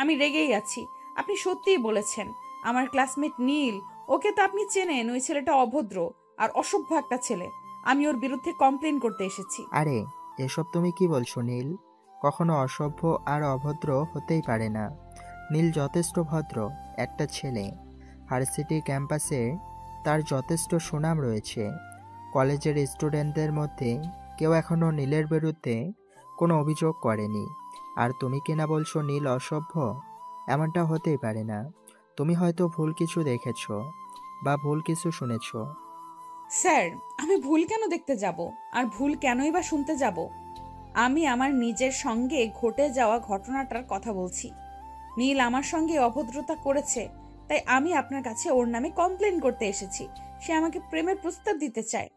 আমি রেগেই আছি। আপনি সত্যিই বলেছেন, আমার ক্লাসমেট নীল, ওকে তো আপনি চেনেন, ওই ছেলেটা অভদ্র আর অসভ্য একটা ছেলে। আমি ওর বিরুদ্ধে কমপ্লেন করতে এসেছি। আরে, এসব তুমি কি বলছো নীল? কখনো অসভ্য আর অভদ্র হতেই পারে না। নীল যথেষ্ট ভদ্র একটা ছেলে। ভার্সিটি ক্যাম্পাসে তার যথেষ্ট সুনাম রয়েছে। কলেজের স্টুডেন্টদের মধ্যে কেউ এখনো নীলের বিরুদ্ধে কোনো অভিযোগ করেনি। আর তুমি কিনা বলছো নীল অসভ্য? এমনটা হতেই পারে না। তুমি হয়তো ভুল কিছু দেখেছো বা ভুল কিছু শুনেছো। স্যার, আমি ভুল কেন দেখতে যাব? আর ভুল কেনই বা শুনতে যাব? আমি আমার নিজের সঙ্গে ঘটে যাওয়া ঘটনাটার কথা বলছি। নীল আমার সঙ্গে অভদ্রতা করেছে, তাই আমি আপনার কাছে ওর নামে কমপ্লেন করতে এসেছি। সে আমাকে প্রেমের প্রস্তাব দিতে চায়।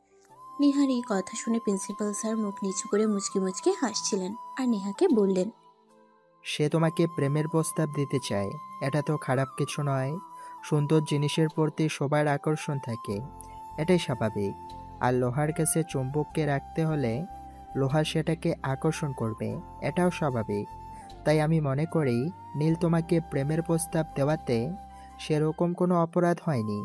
নেহার এই কথা শুনে প্রিন্সিপাল স্যার মুখ নিচু করে মুচকি মুচকি হাসছিলেন আর নেহাকে বললেন, সে তোমাকে প্রেমের প্রস্তাব দিতে চায়, এটা তো খারাপ কিছু নয়। সুন্দর জিনিসের প্রতি সবার আকর্ষণ থাকে, এটাই স্বাভাবিক। আর লোহার কাছে চুম্বককে রাখতে হলে লোহা সেটাকে আকর্ষণ করবে, এটাও স্বাভাবিক। তাই আমি মনে করি নীল তোমাকে প্রেমের প্রস্তাব দেওয়াতে সেরকম কোনো অপরাধ হয়নি।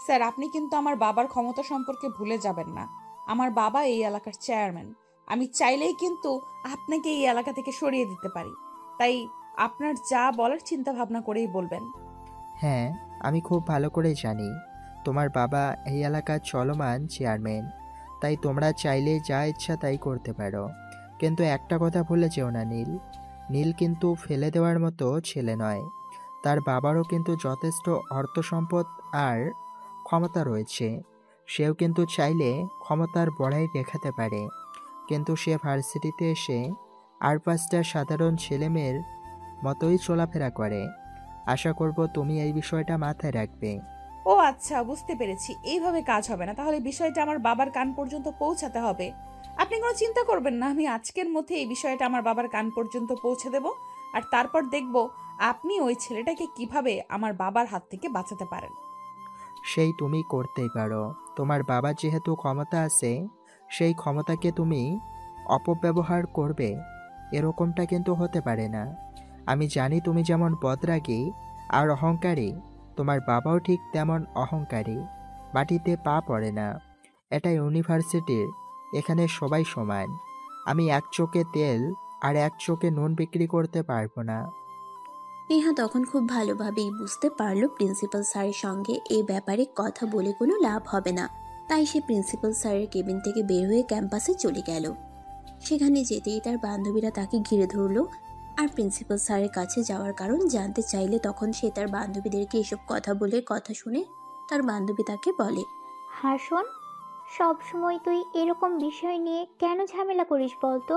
স্যার, আপনি কিন্তু আমার বাবার ক্ষমতা সম্পর্কে ভুলে যাবেন না। আমার বাবা এই এলাকার চেয়ারম্যান। আমি চাইলেই কিন্তু আপনাকে এই এলাকা থেকে সরিয়ে দিতে পারি। তাই আপনার যা বলার চিন্তা ভাবনা করেই বলবেন। হ্যাঁ, আমি খুব ভালো করেই জানি তোমার বাবা এই এলাকার চলমান চেয়ারম্যান। তাই তোমরা চাইলে যা ইচ্ছা তাই করতে পারো। কিন্তু একটা কথা ভুলে যেও না নীল, নীল কিন্তু ফেলে দেওয়ার মতো ছেলে নয়। তার বাবারও কিন্তু যথেষ্ট অর্থ সম্পদ আর ক্ষমতা রয়েছে। সেও কিন্তু চাইলে ক্ষমতার বড়াই দেখাতে পারে। কিন্তু সে ভার্সিটিতে এসে আর পাঁচটা সাধারণ ছেলেমেয়ের মতোই চলাফেরা করে। আশা করব তুমি এই বিষয়টা মাথায় রাখবে। ও আচ্ছা, বুঝতে পেরেছি। এইভাবে কাজ হবে না। তাহলে বিষয়টা আমার বাবার কান পর্যন্ত পৌঁছাতে হবে। আপনি কোনো চিন্তা করবেন না, আমি আজকের মধ্যে এই বিষয়টা আমার বাবার কান পর্যন্ত পৌঁছে দেব। আর তারপর দেখব আপনি ওই ছেলেটাকে কিভাবে আমার বাবার হাত থেকে বাঁচাতে পারেন। সেই তুমি করতেই পারো। তোমার বাবার যেহেতু ক্ষমতা আছে, সেই ক্ষমতাকে তুমি অপব্যবহার করবে, এরকমটা কিন্তু হতে পারে না। আমি জানি তুমি যেমন বদরাগী আর অহংকারী, তোমার বাবাও ঠিক তেমন অহংকারী। মাটিতে পা পড়ে না। এটা ইউনিভার্সিটির, এখানে সবাই সমান। আমি এক চোখে তেল আর এক চোখে নুন বিক্রি করতে পারবো না। নেহা তখন খুব ভালোভাবেই বুঝতে পারলো প্রিন্সিপাল স্যারের সঙ্গে এই ব্যাপারে কথা বলে কোনো লাভ হবে না। তাই সে প্রিন্সিপাল স্যারের কেবিন থেকে বের হয়ে ক্যাম্পাসে চলে গেল। সেখানে যেতেই তার বান্ধবীরা তাকে ঘিরে ধরলো আর প্রিন্সিপাল স্যারের কাছে যাওয়ার কারণ জানতে চাইলে তখন সে তার বান্ধবীদেরকে এসব কথা বলে কথা শুনে তার বান্ধবী তাকে বলে, হাসন, সব সময় তুই এরকম বিষয় নিয়ে কেন ঝামেলা করিস বলতো?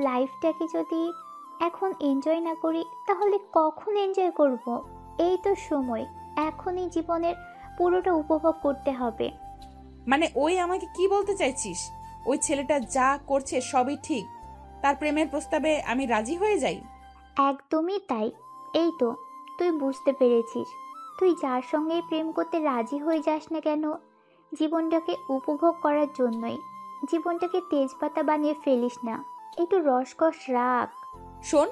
লাইফটাকে যদি এখন এনজয় না করি তাহলে কখন এনজয় করব? এই তো সময়, এখনই জীবনের পুরোটা উপভোগ করতে হবে। মানে ওই আমাকে কি বলতে চাইছিস? ওই ছেলেটা যা করছে সবই ঠিক, তার প্রেমের প্রস্তাবে আমি রাজি হয়ে যাই? একদমই তাই। এই তো, তুই বুঝতে পেরেছিস। তুই যার সঙ্গেই প্রেম করতে রাজি হয়ে যাস না কেন, জীবনটাকে উপভোগ করার জন্যই। জীবনটাকে তেজপাতা বানিয়ে ফেলিস না, একটু রসকস রাখ। শোন,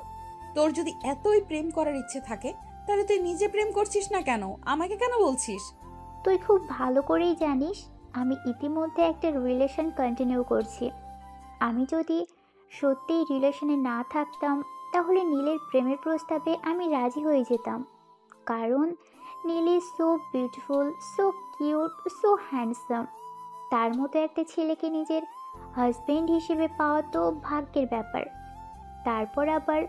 তোর যদি এতই প্রেম করার ইচ্ছে থাকে, তাহলে তুই নিজে প্রেম করছিস না কেন? আমাকে কেন বলছিস? তুই খুব ভালো করেই জানিস আমি ইতিমধ্যে একটা রিলেশন কন্টিনিউ করছি। আমি যদি সত্যিই রিলেশনে না থাকতাম তাহলে নীলের প্রেমের প্রস্তাবে আমি রাজি হয়ে যেতাম। কারণ Neel is so beautiful, so cute, so handsome. তার মতো একটা ছেলেকে নিজের হাজবেন্ড হিসেবে পাওয়া তো ভাগ্যের ব্যাপার। তারপর আবার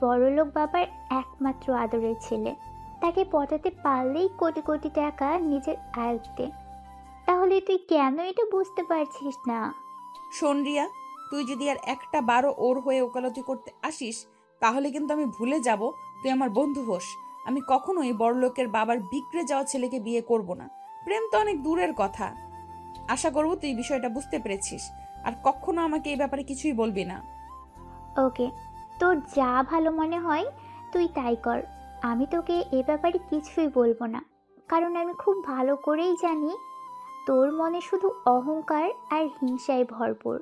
বড়লোক বাবার একমাত্র আদরের ছেলে, তাকে পটাতে পারলেই কোটি কোটি টাকা নিজের আয়ত্তে। তাহলে তুই কেন এটা বুঝতে পারছিস না? শোন রিয়া, তুই যদি আর একটা বারও ওর হয়ে ওকালতি করতে আসিস, তাহলে কিন্তু আমি ভুলে যাব তুই আমার বন্ধু হোস। আমি কখনোই বড়লোকের বাবার বিগড়ে যাওয়া ছেলেকে বিয়ে করব না। প্রেম তো অনেক দূরের কথা। আশা করব তুই বিষয়টা বুঝতে পেরেছিস, আর কখনো আমাকে এই ব্যাপারে কিছুই বলবি না। ওকে, তোর যা ভালো মনে হয় তুই তাই কর। আমি তোকে এ ব্যাপারে কিছুই বলবো না, কারণ আমি খুব ভালো করেই জানি তোর মনে শুধু অহংকার আর হিংসায় ভরপুর।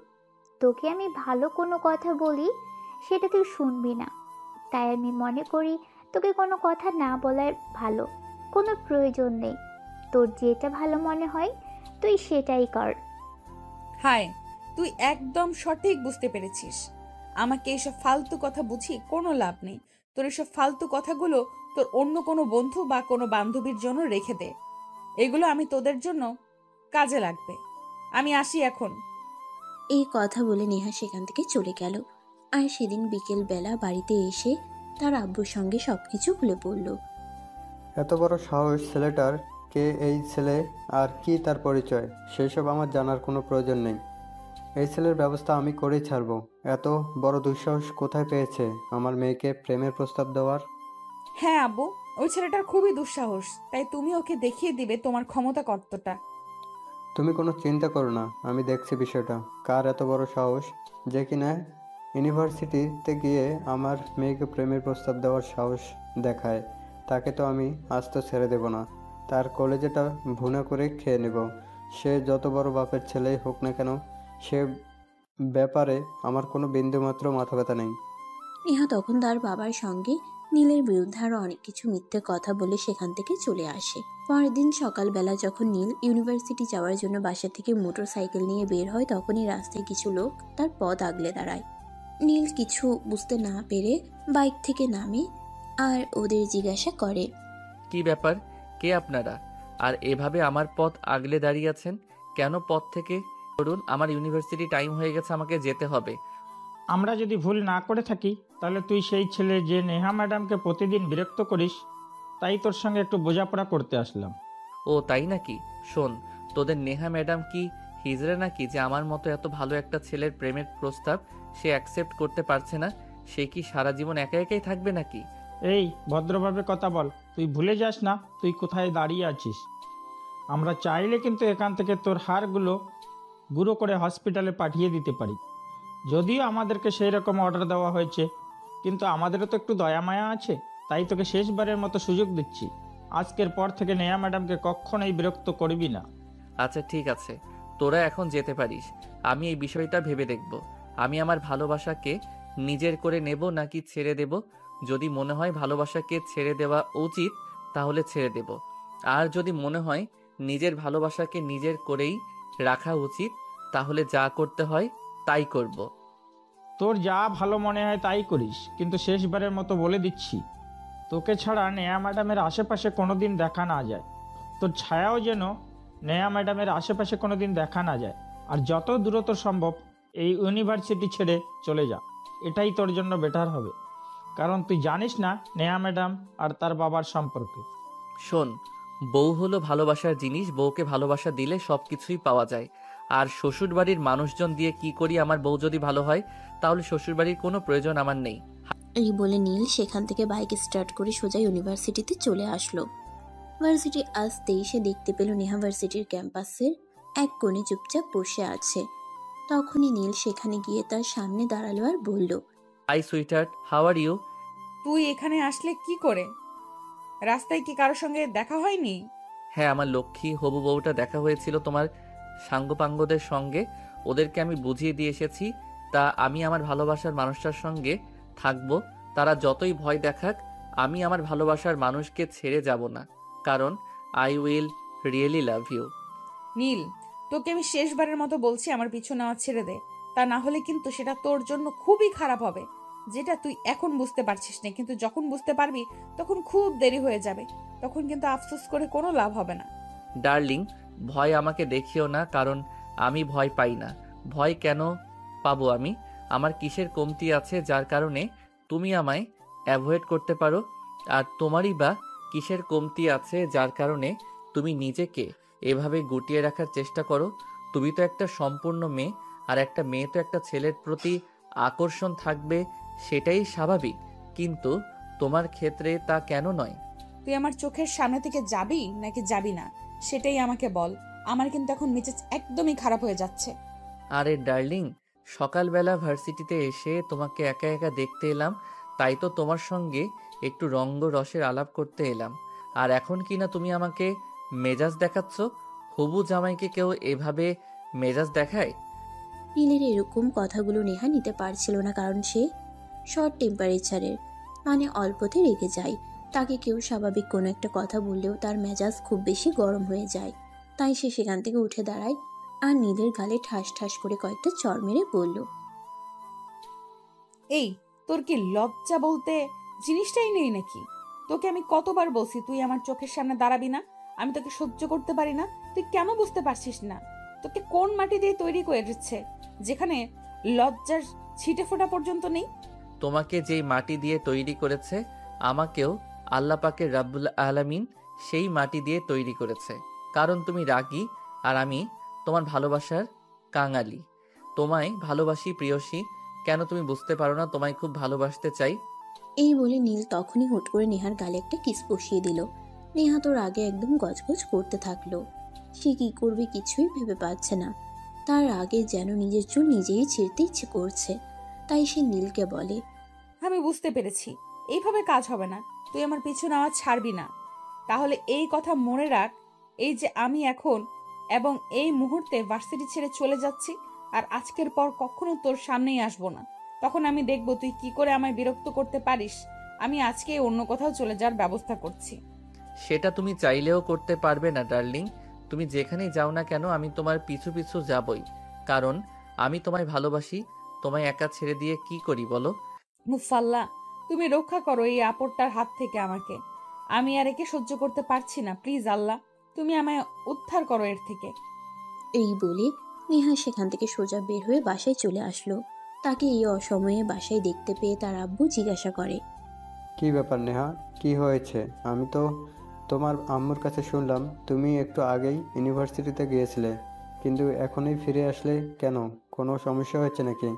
তোকে আমি ভালো কোনো কথা বলি সেটা তুই শুনবি না। তাই আমি মনে করি তোকে কোনো কথা না বলাই ভালো। কোনো প্রয়োজন নেই। তোর যেটা ভালো মনে হয় তুই সেটাই কর। হায়, তুই একদম সঠিক বুঝতে পেরেছিস। আমাকে এসব ফালতু কথা বুঝিয়ে কোনো লাভ নেই। তোর এসব ফালতু কথাগুলো তোর অন্য কোনো বন্ধু বা কোনো বান্ধবীর জন্য রেখে দে। এগুলো আমি তোদের জন্য কাজে লাগবে। আমি আসি এখন। এই কথা বলে নেহা সেখান থেকে চলে গেল। আর সেদিন বিকেল বেলা বাড়িতে এসে তার আব্বুর সঙ্গে সবকিছু খুলে বলল। এত বড় সাহস ছেলেটার! কে এই ছেলে আর কি তার পরিচয় সেসব আমার জানার কোনো প্রয়োজন নেই। এই ছেলের ব্যবস্থা আমি করেই ছাড়বো। এত বড় দুঃসাহস কোথায় পেয়েছে আমার মেয়েকে প্রেমের প্রস্তাব দেওয়ার? হ্যাঁ আব্বু, ওই ছেলেটার খুবই দুঃসাহস। তাই তুমি ওকে দেখিয়ে দিবে তোমার ক্ষমতা কতটা। তুমি কোনো চিন্তা করো না, আমি দেখছি বিষয়টা। কার এত বড় সাহস যে কিনা ইউনিভার্সিটিতে গিয়ে আমার মেয়েকে প্রেমের প্রস্তাব দেওয়ার সাহস দেখায়, তাকে তো আমি আজ তো ছেড়ে দেব না। তার কলেজেটা ভুনা করে খেয়ে নেব। সে যত বড় বাপের ছেলেই হোক না কেন, সে ব্যাপারে আমার কোনো বিন্দুমাত্র মাথা ব্যথা নেই। নেহা তখন তার বাবার সঙ্গে নীলের বিরুদ্ধে আরো অনেক কিছু মিথ্যে কথা বলে সেখান থেকে চলে আসে। পরের দিন সকালবেলা যখন নীল ইউনিভার্সিটি যাওয়ার জন্য বাসা থেকে মোটর সাইকেল নিয়ে বের হয়, তখনই রাস্তায় কিছু লোক তার পথ আগলে দাঁড়ায়। নীল কিছু বুঝতে না পেরে বাইক থেকে নামে আর ওদের জিজ্ঞাসা করে। কি ব্যাপার? কে আপনারা? আর এভাবে আমার পথ আগলে দাঁড়িয়ে আছেন কেন? পথ থেকে ধরুন, আমার ইউনিভার্সিটি টাইম হয়ে গেছে, আমাকে যেতে হবে। আমরা যদি ভুল না করে থাকি তাহলে তুই সেই ছেলে যে নেহা ম্যাডামকে প্রতিদিন বিরক্ত করিস, তাই তোর সঙ্গে একটু বোঝাপড়া করতে আসলাম। ও তাই নাকি? শোন, তোদের নেহা ম্যাডাম কি হিজড়া নাকি যে আমার মতো এত ভালো একটা ছেলের প্রেমের প্রস্তাব সে অ্যাকসেপ্ট করতে পারছে না? সে কি সারা জীবন একা একাই থাকবে নাকি? এই ভদ্রভাবে কথা বল, তুই ভুলে যাস না তুই কোথায় দাঁড়িয়ে আছিস। আমরা চাইলে কিন্তু এখান থেকে তোর হাড়গুলো গুঁড়ো করে হসপিটালে পাঠিয়ে দিতে পারি। যদিও আমাদেরকে সেই রকম অর্ডার দেওয়া হয়েছে, কিন্তু আমাদেরও তো একটু দয়া মায়া আছে। তাই তোকে শেষবারের মতো সুযোগ দিচ্ছি। আজকের পর থেকে নেহা ম্যাডামকে কখনোই বিরক্ত করবি না। আচ্ছা ঠিক আছে, তোরা এখন যেতে পারিস। আমি এই বিষয়টা ভেবে দেখব। আমি আমার ভালোবাসাকে নিজের করে নেব নাকি ছেড়ে দেব। যদি মনে হয় ভালোবাসাকে ছেড়ে দেওয়া উচিত তাহলে ছেড়ে দেব। আর যদি মনে হয় নিজের ভালোবাসাকে নিজের করেই রাখা উচিত তাহলে যা করতে হয় তাই করব। তোর যা ভালো মনে হয় তাই করিস, কিন্তু শেষবারের মতো বলে দিচ্ছি, তোকে ছাড়া নেহা ম্যাডামের আশেপাশে কোনোদিন দেখা না যায়। তোর ছায়াও যেন নেহা ম্যাডামের আশেপাশে কোনোদিন দেখা না যায়। আর যত দ্রুত সম্ভব এই ইউনিভার্সিটি ছেড়ে চলে যা। এটাই তোর জন্য বেটার হবে, কারণ তুই জানিস না নেহা ম্যাডাম আর তার বাবার সম্পর্কে। শোন, বউ হলো ভালোবাসার জিনিস। বউকে ভালোবাসা দিলে সব কিছুই পাওয়া যায়। আর শ্বশুরবাড়ির মানুষজন দিয়ে কি করি? আমার বউ যদি ভালো হয় তাহলে শ্বশুরবাড়ির কোনো প্রয়োজন আমার নেই। এই বলে নীল সেখান থেকে বাইক স্টার্ট করে সোজা ইউনিভার্সিটিতে চলে আসলো। ভার্সিটি আসতেই সে দেখতে পেল নেহা ভার্সিটির ক্যাম্পাসের এক কোণে চুপচাপ বসে আছে। তখনই নীল সেখানে গিয়ে তার সামনে দাঁড়ালো আর বলল। Hi sweetheart, how are you? তুই এখানে আসলে কি করে? রাস্তায় কি কারোর সঙ্গে দেখা হয়নি? হ্যাঁ, আমার লক্ষ্মী হবু বউটা দেখা হয়েছিল তোমার সাঙ্গপাঙ্গদের সঙ্গে। ওদেরকে আমি বুঝিয়ে দিয়ে এসেছি তা আমি আমার ভালোবাসার মানুষটার সঙ্গে থাকবো। তারা যতই ভয় দেখাক আমি আমার ভালোবাসার মানুষকে ছেড়ে যাব না, কারণ I will really love you. Neel, তোকে আমি শেষবারের মতো বলছি আমার পিছু নেওয়া ছেড়ে দে। তা না হলে কিন্তু সেটা তোর জন্য খুবই খারাপ হবে। যেটা তুই এখন বুঝতে পারছিস না, কিন্তু যখন বুঝতে পারবি তখন খুব দেরি হয়ে যাবে। তখন কিন্তু আফসোস করে কোনো লাভ হবে না। ডার্লিং, ভয় আমাকে দেখিও না, কারণ আমি ভয় পাই না। ভয় কেন পাবো আমি? আমার কিসের কমতি আছে যার কারণে তুমি আমায় অ্যাভয়েড করতে পারো? আর তোমারই বা কিসের কমতি আছে যার কারণে তুমি নিজেকে এভাবে গুটিয়ে রাখার চেষ্টা করো? তুমি তো একটা সম্পূর্ণ মেয়ে, আর একটা মেয়ে তো একটা ছেলের প্রতি আকর্ষণ থাকবে, সেটাই স্বাভাবিক। কিন্তু তোমার ক্ষেত্রে তা কেন নয়? তুই আমার চোখের সামনে থেকে যাবি নাকি যাবি না সেটাই আমাকে বল। আমার কিন্তু এখন মেজাজ একদমই খারাপ হয়ে যাচ্ছে। আরে ডার্লিং, সকালবেলা ভার্সিটিতে এসে তোমাকে একা একা দেখতে এলাম, তাই তো তোমার সঙ্গে একটু রঙ্গ রসের আলাপ করতে এলাম। আর এখন কি না তুমি আমাকে মেজাজ দেখাচ্ছ? হবু জামাইকে কেউ এভাবে মেজাজ দেখায়? নীলের এরকম কথাগুলো নেহা নিতে পারছিল না, কারণ সে শর্ট টেম্পারেচারের। মানে অল্পতে রেগে যায়। তাকে কেউ স্বাভাবিক কোনো একটা কথা বললেও তার মেজাজ খুব বেশি গরম হয়ে যায়। তাই সে সেখান থেকে উঠে দাঁড়ায় আর নীলের গালে ঠাস ঠাস করে কয়েকটা চড় মেরে বলল, এই, তোর কি লজ্জা বলতে জিনিসটাই নেই নাকি? তোকে আমি কতবার বলছি তুই আমার চোখের সামনে দাঁড়াবি না। আমি তোকে সহ্য করতে পারি না। তুই কেন বুঝতে পারছিস না? তোকে কোন মাটি দিয়ে তৈরি করে দিচ্ছে যেখানে লজ্জার ছিটে ফোঁটা পর্যন্ত নেই? তোমাকে যেই মাটি দিয়ে তৈরি করেছে, আমাকেও আল্লাহ পাকের রাব্বুল আলামিন সেই মাটি দিয়ে তৈরি করেছে। কারণ তুমি রাগী আর আমি তোমার ভালোবাসার কাঙালি। তোমায় ভালোবাসি প্রিয়সী। কেন তুমি বুঝতে পারো না তোমায় খুব ভালোবাসতে চাই? এই বলে নীল তখনই হুট করে নেহার গালে একটা কিস বসিয়ে দিল। নেহা তোর আগে একদম গজগজ করতে থাকলো। সে কি করবে কিছুই ভেবে পাচ্ছে না। তার আগে যেন নিজের চুল নিজেই ছিঁড়তে ইচ্ছে করছে। তাই সে নীলকে বলে, আমি বুঝতে পেরেছি, এইভাবে কাজ হবে না। তুই আমার পিছু নেওয়া ছাড়বি না। তাহলে এই কথা মনে রাখ, এই যে আমি এখন এবং এই মুহূর্তে ভার্সিটি ছেড়ে চলে যাচ্ছি, আর আজকের পর কখনো তোর সামনেই আসবো না। তখন আমি দেখব তুই কি করে আমায় বিরক্ত করতে পারিস। আমি আজকে অন্য কোথাও চলে যাওয়ার ব্যবস্থা করছি। সেটা তুমি চাইলেও করতে পারবে না ডার্লিং। তুমি যেখানেই যাও না কেন আমি তোমার পিছু পিছু যাবই। কারণ আমি তোমায় ভালোবাসি। তোমায় একা ছেড়ে দিয়ে কি করি বলো? মুফাল্লা, তুমি রক্ষা করো এই আপদটার হাত থেকে আমাকে। আমি আর একে সহ্য করতে পারছি না। প্লিজ আল্লাহ, তুমি আমায় উদ্ধার করো এর থেকে। এই বলে নেহা সেখান থেকে সোজা বের হয়ে বাসায় চলে আসলো। তাকে এই অসময়ে বাসায় দেখতে পেয়ে তার আব্বু জিজ্ঞাসা করে, কি ব্যাপার নেহা, কি হয়েছে? আমি তো তোমার আম্মুর কাছে শুনলাম তুমি একটু আগেই ইউনিভার্সিটিতে গিয়েছিলে, কিন্তু এখনই ফিরে আসলে কেন? কোনো সমস্যা হয়েছে নাকি?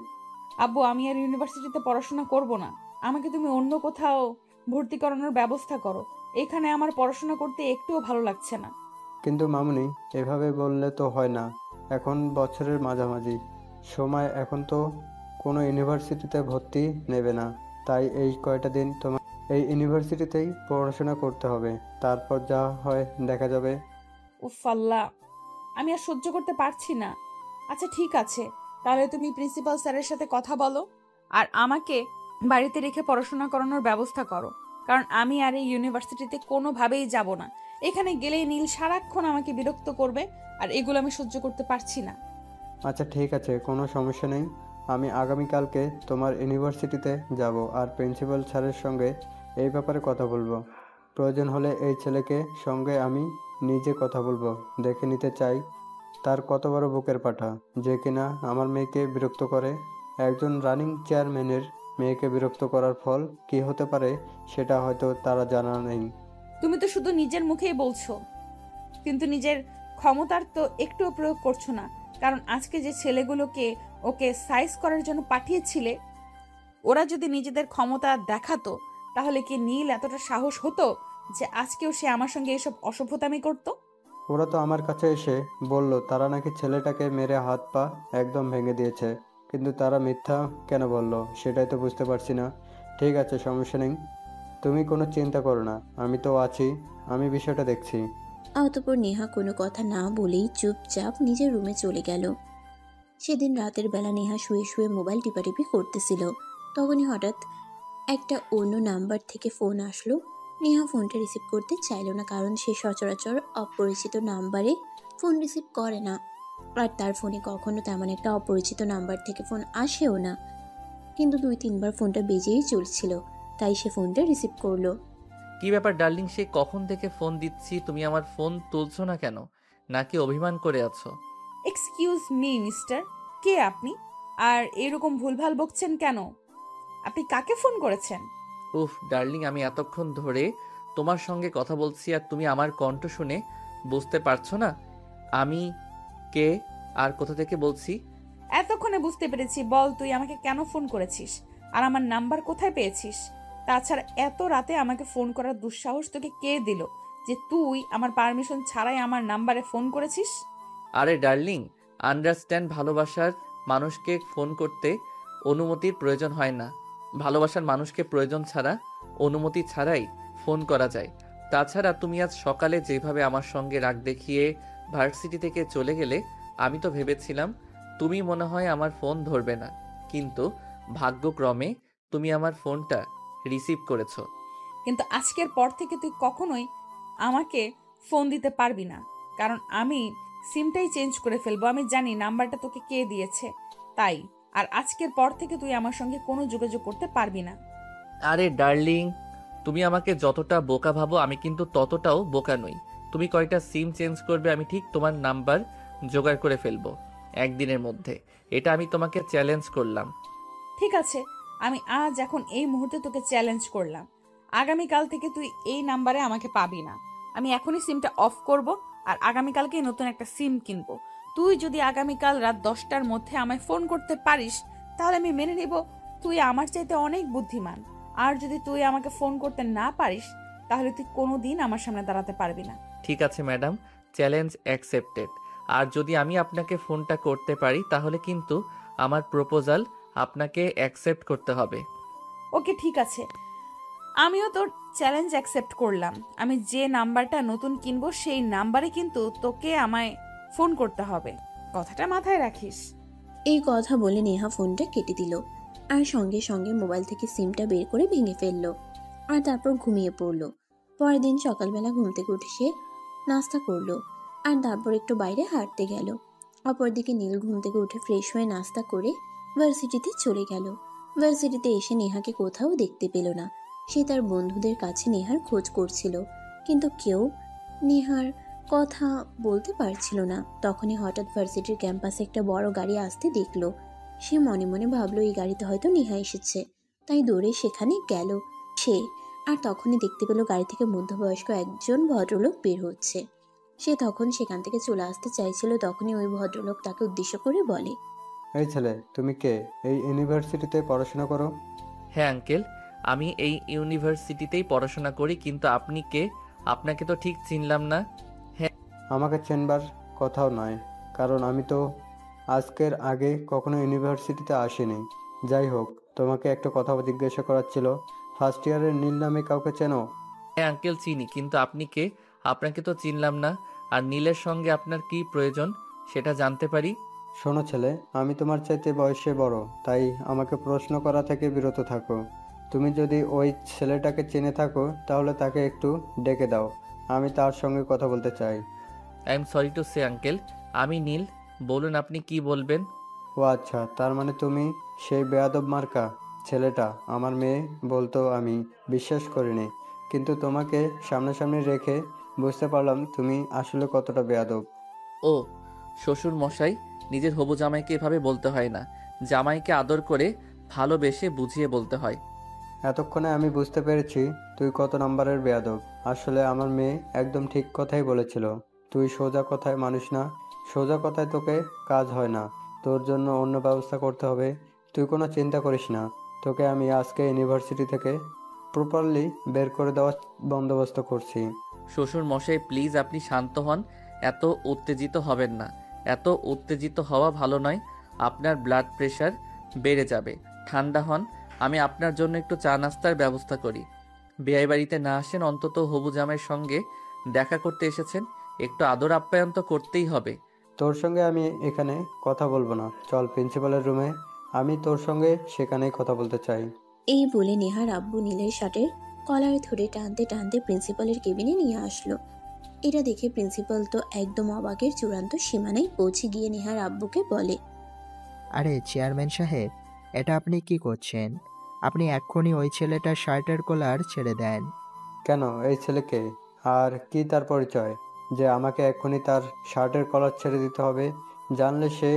আব্বু, আমি আর ইউনিভার্সিটিতে পড়াশোনা করব না। আমাকে তুমি অন্য কোথাও ভর্তি করানোর ব্যবস্থা করো। এখানে আমার পড়াশোনা করতে একটুও ভালো লাগছে না। কিন্তু মামুনি, এভাবে বললে তো হয় না। এখন বছরের মাঝামাঝি সময়, এখন তো কোনো ইউনিভার্সিটিতে ভর্তি নেবে না। তাই এই কয়টা দিন তোমার এই ইউনিভার্সিটিতেই পড়াশোনা করতে হবে, তারপর যা হয় দেখা যাবে। উফ আল্লাহ, আমি আর সহ্য করতে পারছি না। আচ্ছা ঠিক আছে, তাহলে তুমি প্রিন্সিপাল স্যারের সাথে কথা বলো আর আমাকে বাড়িতে রেখে পড়াশোনা করানোর ব্যবস্থা করো। কারণ আমি আর এই ইউনিভার্সিটিতে কোনোভাবেই যাব না। এখানে গেলেই নীল সারাক্ষণ আমাকে বিরক্ত করবে, আর এগুলো আমি সহ্য করতে পারছি না। আচ্ছা ঠিক আছে, কোনো সমস্যা নেই। আমি আগামীকালকে তোমার ইউনিভার্সিটিতে যাব আর প্রিন্সিপাল স্যারের সঙ্গে এই ব্যাপারে কথা বলবো। প্রয়োজন হলে এই ছেলেকে সঙ্গে আমি নিজে কথা বলবো। দেখে নিতে চাই তার কত বড় বুকের পাঠা, যে কিনা আমার মেয়েকে বিরক্ত করে। একজন রানিং চেয়ারম্যানের মেয়েকে বিরক্ত করার ফল কি হতে পারে সেটা হয়তো তারা জানা নেই। তুমি তো শুধু নিজের মুখেই বলছো, কিন্তু নিজের ক্ষমতার তো একটুও প্রয়োগ করছো না। কারণ আজকে যে ছেলেগুলোকে ওকে সাইজ করার জন্য পাঠিয়েছিলে, ওরা যদি নিজেদের ক্ষমতা দেখাতো, তাহলে কি নীল এতটা সাহস হতো যে আজকেও সে আমার সঙ্গে এসব অসভ্যতামি করতো? ওরা তো আমার কাছে এসে বলল তারা নাকি ছেলেটাকে মেরে হাত পা একদম ভেঙে দিয়েছে, কিন্তু তারা মিথ্যা কেন বলল সেটাই তো বুঝতে পারছি না। ঠিক আছে, সমস্যা নেই, তুমি কোনো চিন্তা করো না, আমি তো আছি, আমি বিষয়টা দেখছি। অতঃপর নেহা কোনো কথা না বলেই চুপচাপ নিজের রুমে চলে গেল। সেদিন রাতের বেলা নেহা শুয়ে শুয়ে মোবাইল টিপাটিপি করতেছিল। তখনই হঠাৎ একটা অন্য নাম্বার থেকে ফোন আসলো। নেহা ফোনটা রিসিভ করতে চাইল না, কারণ সে সচরাচর অপরিচিত নাম্বারে ফোন রিসিভ করে না। আর তার ফোনে কখনো তেমন একটা অপরিচিত নাম্বার থেকে ফোন আসেও না। কিন্তু 2-3 বার ফোনটা বেজেই চলছিল, তাই সে ফোনটা রিসিভ করলো। কি ব্যাপার ডার্লিং, সে কখন থেকে ফোন দিচ্ছি, তুমি আমার ফোন তুলছো না কেন? নাকি অভিমান করে আছো? এক্সকিউজ মি মিস্টার, কে আপনি? আর এরকম ভুলভাল বকছেন কেন? আপনি কাকে ফোন করেছেন? উফ ডার্লিং, আমি এতক্ষণ ধরে তোমার সঙ্গে কথা বলছি আর তুমি আমার কণ্ঠ শুনে বুঝতে পারছো না আমি কে আর কোথা থেকে বলছি? এতক্ষণে বুঝতে পেরেছি। বল, তুই আমাকে কেন ফোন করেছিস আর আমার নাম্বার কোথায় পেয়েছিস? তাছাড়া এত রাতে আমাকে ফোন করার দুঃসাহস তোকে কে দিল যে তুই আমার পারমিশন ছাড়াই আমার নাম্বারে ফোন করেছিস? আরে ডার্লিং, আন্ডারস্ট্যান্ড, ভালোবাসার মানুষকে ফোন করতে অনুমতির প্রয়োজন হয় না। ভালোবাসার মানুষকে প্রয়োজন ছাড়া, অনুমতি ছাড়াই ফোন করা যায়। তাছাড়া তুমি আজ সকালে যেভাবে আমার সঙ্গে রাগ দেখিয়ে ভার্সিটি থেকে চলে গেলে, আমি তো ভেবেছিলাম তুমি মনে হয় আমার ফোন ধরবে না, কিন্তু ভাগ্যক্রমে তুমি আমার ফোনটা রিসিভ করেছো। কিন্তু আজকের পর থেকে তুই কখনোই আমাকে ফোন দিতে পারবি না, কারণ আমি সিমটাই চেঞ্জ করে ফেলবো। আমি জানি নাম্বারটা তোকে কে দিয়েছে, তাই। আর আজকের পর থেকে তুই আমার সঙ্গে কোনো যোগাযোগ করতে পারবি না। আরে ডার্লিং, তুমি আমাকে যতটা বোকা ভাবো আমি কিন্তু ততটাও বোকা নই। তুমি কয়টা সিম চেঞ্জ করবে আমি ঠিক তোমার নাম্বার জোগাড় করে ফেলবো একদিনের মধ্যে। এটা আমি তোমাকে চ্যালেঞ্জ করলাম। ঠিক আছে, আমি আজ এখন এই মুহূর্তে তোকে চ্যালেঞ্জ করলাম। আগামীকাল থেকে তুই এই নাম্বারে আমাকে পাবি না। আমি এখনই সিমটা অফ করব আর আগামীকালকেই নতুন একটা সিম কিনবো। তুই যদি আগামীকাল রাত 10টার মধ্যে আমায় ফোন করতে পারিস তাহলে আমি মেনে নেব তুই আমার চাইতে অনেক বুদ্ধিমান। আর যদি তুই আমাকে ফোন করতে না পারিস তাহলে তুই কোনোদিন আমার সামনে দাঁড়াতে পারবি না। ঠিক আছে ম্যাডাম, চ্যালেঞ্জ অ্যাকসেপ্টেড। আর যদি আমি আপনাকে ফোনটা করতে পারি তাহলে কিন্তু আমার প্রপোজাল আপনাকে অ্যাকসেপ্ট করতে হবে। ওকে, ঠিক আছে, আমিও তোর চ্যালেঞ্জ অ্যাকসেপ্ট করলাম। আমি যে নাম্বারটা নতুন কিনবো সেই নাম্বারে কিন্তু তোকে আমায় ফোন করতে হবে, কথাটা মাথায় রাখিস। এই কথা বলে নেহা ফোনটা কেটে দিল আর সঙ্গে সঙ্গে মোবাইল থেকে সিমটা বের করে ভেঙে ফেললো আর তারপর ঘুমিয়ে পড়লো। পরের দিন সকালবেলা ঘুম থেকে উঠে সে নাস্তা করলো আর তারপর একটু বাইরে হাঁটতে গেল। অপরদিকে নীল ঘুম থেকে উঠে ফ্রেশ হয়ে নাস্তা করে ভার্সিটিতে চলে গেল। ভার্সিটিতে এসে নেহাকে কোথাও দেখতে পেল না। সে তার বন্ধুদের কাছে নেহার খোঁজ করছিল, কিন্তু কেউ নেহার কথা বলতে পারছিল না। তখনই হঠাৎ ভার্সিটির ক্যাম্পাসে একটা বড় গাড়ি আসতে দেখলো। সে মনে মনে ভাবলো এই গাড়িতে হয়তো নেহা এসেছে, তাই দৌড়ে সেখানে গেল সে। আর তখনই দেখতে পেল গাড়ি থেকে মধ্যবয়স্ক একজন ভদ্রলোক বের হচ্ছে। সে তখন সেখান থেকে চলে আসতে চাইছিল, তখনই ওই ভদ্রলোক তাকে উদ্দেশ্য করে বলে, এই ছেলে, তুমি কে? এই ইউনিভার্সিটিতে পড়াশোনা করো? হ্যাঁ আঙ্কেল, আমি এই ইউনিভার্সিটিতেই পড়াশোনা করি। কিন্তু আপনি কে? আপনাকে তো ঠিক চিনলাম না। আমাকে চেনবার কথাও নয়, কারণ আমি তো আজকের আগে কখনো ইউনিভার্সিটিতে আসিনি। যাই হোক, তোমাকে একটা কথা জিজ্ঞাসা করার ছিল। ফার্স্ট ইয়ারের নীল নামে কাউকে চেনো? হ্যাঁ আঙ্কেল চিনি, কিন্তু আপনি কে? আপনাকে তো চিনলাম না। আর নীলের সঙ্গে আপনার কি প্রয়োজন সেটা জানতে পারি? শোনো ছেলে, আমি তোমার চাইতে বয়সে বড়, তাই আমাকে প্রশ্ন করা থেকে বিরত থাকো। তুমি যদি ওই ছেলেটাকে চিনে থাকো তাহলে তাকে একটু ডেকে দাও, আমি তার সঙ্গে কথা বলতে চাই। I am sorry to say uncle, আমি নীল। বলুন আপনি কি বলবেন। ও আচ্ছা, তার মানে তুমি সেই বেয়াদব মার্কা ছেলেটা। আমার মেয়ে বলতো আমি বিশ্বাস করিনি, কিন্তু তোমাকে সামনাসামনি রেখে বুঝতে পারলাম তুমি আসলে কতটা বেয়াদব। ও শ্বশুর মশাই, নিজের হবু জামাইকে এভাবে বলতে হয় না। জামাইকে আদর করে ভালোবেসে বুঝিয়ে বলতে হয়। এতক্ষণে আমি বুঝতে পেরেছি তুই কত নম্বরের বেয়াদব। আসলে আমার মেয়ে একদম ঠিক কথাই বলেছিল। তুই সোজা কথায় মানুষ না, সোজা কথায় তোকে কাজ হয় না। তোর জন্য অন্য ব্যবস্থা করতে হবে। তুই কোনো চিন্তা করিস না, তোকে আমি আজকে ইউনিভার্সিটি থেকে প্রপারলি বের করে দেওয়ার বন্দোবস্ত করছি। শ্বশুর মশাই প্লিজ আপনি শান্ত হন, এত উত্তেজিত হবেন না। এত উত্তেজিত হওয়া ভালো নয়, আপনার ব্লাড প্রেশার বেড়ে যাবে। ঠান্ডা হন, আমি আপনার জন্য একটু চা নাস্তার ব্যবস্থা করি। বিয়ে বাড়িতে না আসেন অন্তত হবু জামাইয়ের সঙ্গে দেখা করতে এসেছেন, একটু আদর আপ্যায়ন তো করতেই হবে। তোর সঙ্গে আমি এখানে কথা বলবো না, চল প্রিন্সিপালের রুমে, আমি তোর সঙ্গে সেখানেই কথা বলতে চাই। এই বলে নেহার আব্বু নীলের শার্টের কলার ধরে টানতে টানতে প্রিন্সিপালের কেবিনে নিয়ে আসলো। এটা দেখে প্রিন্সিপাল তো একদম অবাকের চূড়ান্ত সীমানায় পৌঁছে গিয়ে নেহার আব্বুকে বলে, আরে চেয়ারম্যান সাহেব, এটা আপনি কি করছেন? আপনি এক্ষুনি ওই ছেলেটার শার্টের কলার ছেড়ে দেন। কেন, এই ছেলেকে আর কি তার পরিচয় যে আমাকে এক্ষুনি তার শার্টের কলার ছেড়ে দিতে হবে? জানলে সে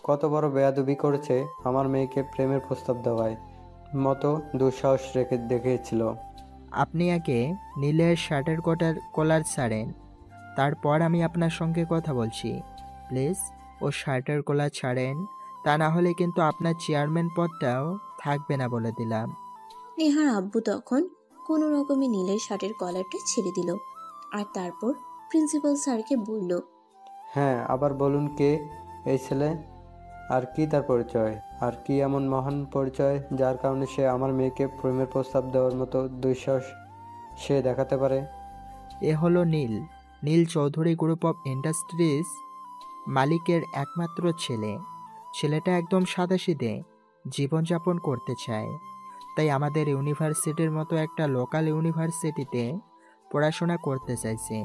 কত বড় বেয়াদবি করেছে, আমার মেয়েকে প্রেমের প্রস্তাব দেওয়ায় মতো দুঃসাহস রেখে দেখিয়েছিল। আপনি আগে নীলের শার্টের কলার ছাড়েন, তারপর আমি আপনার সঙ্গে কথা বলছি। প্লিজ ও শার্টের কলার ছাড়েন, তা না হলে কিন্তু আপনার চেয়ারম্যান পদটাও থাকবে না বলে দিলাম। নেহার আব্বু তখন কোনো রকমে নীলের শার্টের কলারটা ছেড়ে দিল আর তারপর প্রিন্সিপাল স্যারকে বলল, হ্যাঁ, আবার বলুন কে এই ছেলে, আর কি তার পরিচয়? আর কি এমন মহান পরিচয় যার কারণে সে আমার মেয়েকে প্রেমের প্রস্তাব দেওয়ার মতো দুঃসাহস সে দেখাতে পারে? এ হলো নীল, নীল চৌধুরী গ্রুপ অফ ইন্ডাস্ট্রিজ মালিকের একমাত্র ছেলে। ছেলেটা একদম সাদাসিধে জীবনযাপন করতে চায়। তাই আমাদের ইউনিভার্সিটির মতো একটা লোকাল ইউনিভার্সিটিতে পড়াশোনা করতে চাইছে।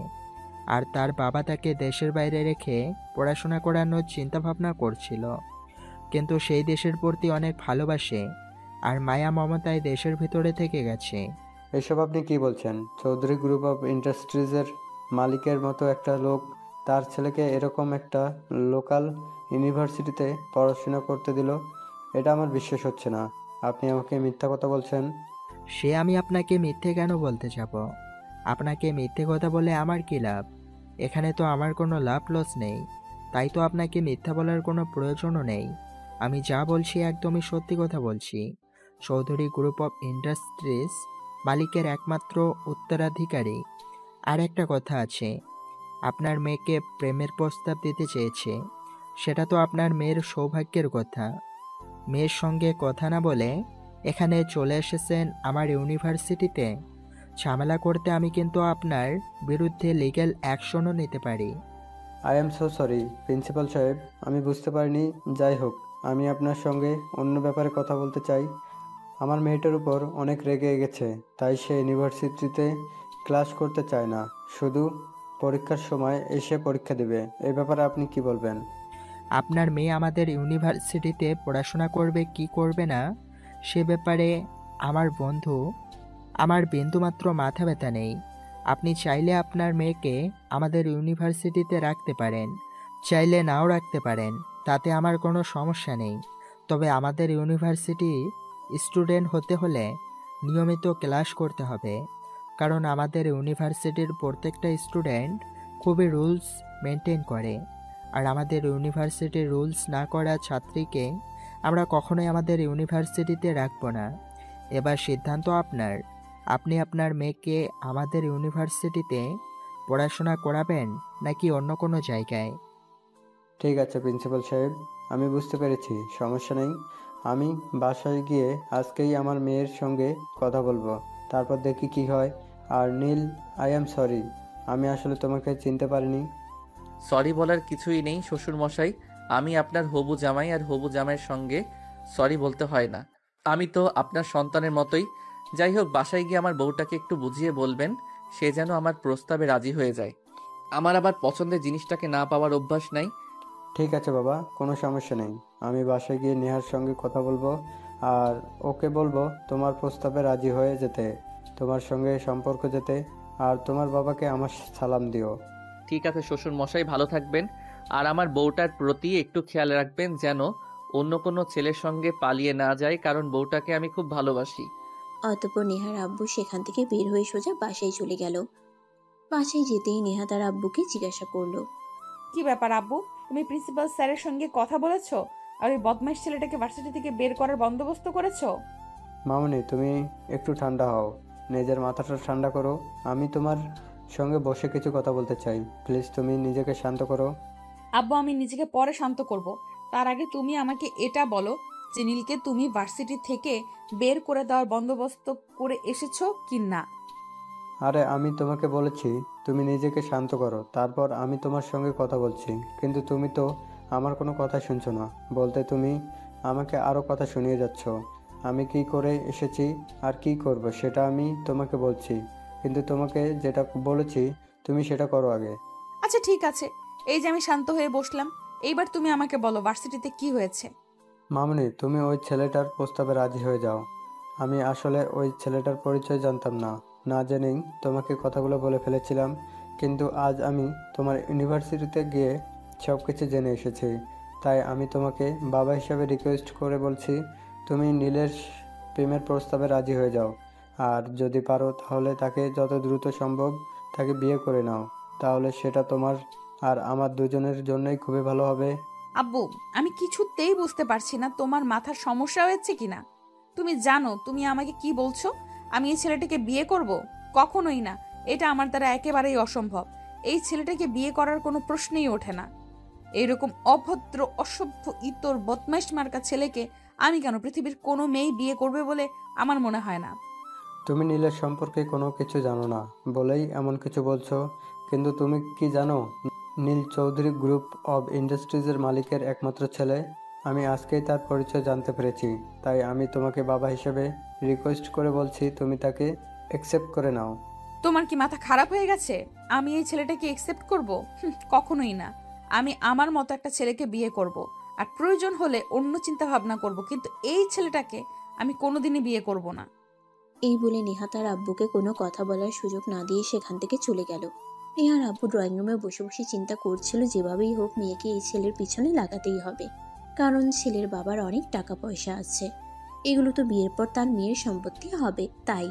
আর তার বাবা তাকে দেশের বাইরে রেখে পড়াশোনা করানোর চিন্তাভাবনা করছিল, কিন্তু সেই দেশের প্রতি অনেক ভালোবাসে আর মায়া মমতায় দেশের ভিতরে থেকে গেছে। এসব আপনি কি বলছেন? চৌধুরী গ্রুপ অফ ইন্ডাস্ট্রিজের মালিকের মতো একটা লোক তার ছেলেকে এরকম একটা লোকাল ইউনিভার্সিটিতে পড়াশোনা করতে দিল? এটা আমার বিশ্বাস হচ্ছে না। আপনি আমাকে মিথ্যা কথা বলছেন। সে আমি আপনাকে মিথ্যে কেন বলতে যাব? আপনাকে মিথ্যে কথা বলে আমার কি লাভ? এখানে তো আমার কোনো লাভ লস নেই, তাই তো আপনাকে মিথ্যা বলার কোনো প্রয়োজনও নেই। আমি যা বলছি একদমই সত্যি কথা বলছি। চৌধুরী গ্রুপ অফ ইন্ডাস্ট্রিজ মালিকের একমাত্র উত্তরাধিকারী। আর একটা কথা আছে, আপনার মেয়েকে প্রেমের প্রস্তাব দিতে চেয়েছে। সেটা তো আপনার মেয়ের সৌভাগ্যের কথা। মেয়ের সঙ্গে কথা না বলে এখানে চলে এসেছেন আমার ইউনিভার্সিটিতে। ঝামেলা করতে আমি কিন্তু আপনার বিরুদ্ধে লিগ্যাল অ্যাকশনও নিতে পারি। I am so sorry principal সাহেব, আমি বুঝতে পারিনি। যাই হোক, আমি আপনার সঙ্গে অন্য ব্যাপারে কথা বলতে চাই। আমার মেয়েটার উপর অনেক রেগে গেছে, তাই সে ইউনিভার্সিটিতে ক্লাস করতে চায় না, শুধু পরীক্ষার সময় এসে পরীক্ষা দেবে। এই ব্যাপারে আপনি কি বলবেন? আপনার মেয়ে আমাদের ইউনিভার্সিটিতে পড়াশোনা করবে কি করবে না সে ব্যাপারে আমার বিন্দুমাত্র মাথা ব্যথা নেই। আপনি চাইলে আপনার মেয়েকে আমাদের ইউনিভার্সিটিতে রাখতে পারেন, চাইলে নাও রাখতে পারেন, তাতে আমার কোনো সমস্যা নেই। তবে আমাদের ইউনিভার্সিটি স্টুডেন্ট হতে হলে নিয়মিত ক্লাস করতে হবে, কারণ আমাদের ইউনিভার্সিটির প্রত্যেকটা স্টুডেন্ট খুবই রুলস মেনটেন করে। আর আমাদের ইউনিভার্সিটির রুলস না করা ছাত্রীকে আমরা কখনোই আমাদের ইউনিভার্সিটিতে রাখবো না। এবার সিদ্ধান্ত আপনার। আপনি আপনার মেয়েকে আমাদের ইউনিভার্সিটিতে পড়াশোনা করাবেন নাকি অন্য কোনো জায়গায়? ঠিক আছে প্রিন্সিপাল সাহেব, আমি বুঝতে পেরেছি, সমস্যা নেই। আমি বাসায় গিয়ে আজকেই আমার মেয়ের সঙ্গে কথা বলবো, তারপর দেখি কি হয়। আর নীল, আই অ্যাম সরি, আমি আসলে তোমাকে চিনতে পারিনি। সরি বলার কিছুই নেই শ্বশুর মশাই। আমি আপনার হবু জামাই, আর হবু জামাইয়ের সঙ্গে সরি বলতে হয় না। আমি তো আপনার সন্তানের মতোই। যাই হোক, বাসায় গিয়ে আমার বউটাকে একটু বুঝিয়ে বলবেন সে যেন আমার প্রস্তাবে রাজি হয়ে যায়। আমার আবার পছন্দের জিনিসটাকে না পাওয়ার অভ্যাস নাই। ঠিক আছে বাবা, কোনো সমস্যা নেই। আমি বাসায় গিয়ে নেহার সঙ্গে কথা বলবো, আর ওকে বলবো তোমার প্রস্তাবে রাজি হয়ে যেতে, তোমার সঙ্গে সম্পর্ক যেতে। আর তোমার বাবাকে আমার সালাম দিও। ঠিক আছে শ্বশুর মশাই, ভালো থাকবেন। আর আমার বউটার প্রতি একটু খেয়াল রাখবেন যেন অন্য কোনো ছেলের সঙ্গে পালিয়ে না যায়, কারণ বউটাকে আমি খুব ভালোবাসি। অতঃপর নেহার আব্বু সেখান থেকে বের হয়ে সোজা বাসায় চলে গেল। বাসায় যেতেই নেহা তার আব্বুকে জিজ্ঞাসা করলো, কি ব্যাপার আব্বু, তুমি প্রিন্সিপাল স্যারের সঙ্গে কথা বলেছো আর ওই বদমাইশ ছেলেটাকে ভার্সিটি থেকে বের করার বন্দোবস্ত করেছো? মামুনি, তুমি একটু ঠান্ডা হও, নিজের মাথাটা ঠান্ডা করো। আমি তোমার সঙ্গে বসে কিছু কথা বলতে চাই, প্লিজ তুমি নিজেকে শান্ত করো। আব্বু, আমি নিজেকে পরে শান্ত করব। তার আগে তুমি আমাকে এটা বলো যে নীলকে তুমি ভার্সিটি থেকে বের করে দেওয়ার বন্দোবস্ত করে এসেছো কি না? আরে আমি তোমাকে বলেছি তুমি নিজেকে শান্ত করো, তারপর আমি তোমার সঙ্গে কথা বলছি। কিন্তু তুমি তো আমার কোনো কথা শুনছো না, বলতে তুমি আমাকে আরও কথা শুনিয়ে যাচ্ছ। আমি কি করে এসেছি আর কি করব সেটা আমি তোমাকে বলছি, কিন্তু তোমাকে যেটা বলেছি তুমি সেটা করো আগে। আচ্ছা ঠিক আছে, এই যে আমি শান্ত হয়ে বসলাম, এইবার তুমি আমাকে বলো ভার্সিটিতে কি হয়েছে। মামুনি, তুমি ওই ছেলেটার প্রস্তাবে রাজি হয়ে যাও। আমি আসলে ওই ছেলেটার পরিচয় জানতাম না, না জেনেই তোমাকে কথাগুলো বলে ফেলেছিলাম। কিন্তু আজ আমি তোমার ইউনিভার্সিটিতে গিয়ে সব কিছু জেনে এসেছি। তাই আমি তোমাকে বাবা হিসাবে রিকোয়েস্ট করে বলছি, তুমি নীলের প্রেমের প্রস্তাবে রাজি হয়ে যাও। আর যদি পারো তাহলে তাকে যত দ্রুত সম্ভব তাকে বিয়ে করে নাও, তাহলে সেটা তোমার আর আমার দুজনের জন্যই খুবই ভালো হবে। আব্বু, আমি কিছুতেই বুঝতে পারছি না তোমার মাথার সমস্যা হয়েছে কিনা। তুমি জানো তুমি আমাকে কি বলছো? আমি এই ছেলেটাকে বিয়ে করব? কখনোই না। এটা আমার দ্বারা একেবারেই অসম্ভব। এই ছেলেটাকে বিয়ে করার কোনো প্রশ্নই ওঠে না। এইরকম অভদ্র, অসভ্য, ইতর, বদমাইশ মার্কা ছেলেকে আমি কেন, পৃথিবীর কোনো মেয়ে বিয়ে করবে বলে আমার মনে হয় না। তুমি নীলের সম্পর্কে কোনো কিছু জানো না বলেই এমন কিছু বলছো। কিন্তু তুমি কি জানো, নীল চৌধুরী গ্রুপ অব ইন্ডাস্ট্রিজের মালিকের একমাত্র ছেলে। আমি আজকেই তার পরিচয় জানতে পেরেছি, তাই আমি তোমাকে বাবা হিসেবে রিকোয়েস্ট করে বলছি তুমি তাকে অ্যাকসেপ্ট করে নাও। তোমার কি মাথা খারাপ হয়ে গেছে? আমি এই ছেলেটাকে একসেপ্ট করব? কখনোই না। আমি আমার মতো একটা ছেলেকে বিয়ে করব, আর প্রয়োজন হলে অন্য চিন্তা ভাবনা করব, কিন্তু এই ছেলেটাকে আমি কোনোদিনই বিয়ে করব না। এই বলে নেহা তার আব্বুকে কোনো কথা বলার সুযোগ না দিয়ে সেখান থেকে চলে গেল। নেহার আব্বু ড্রয়িং রুমে বসে বসে চিন্তা করছিল যেভাবেই হোক মেয়েকে এই ছেলের পিছনে লাগাতেই হবে, কারণ ছেলের বাবার অনেক টাকা পয়সা আছে, এগুলো তো বিয়ের পর তার মেয়ের সম্পত্তি হবে। তাই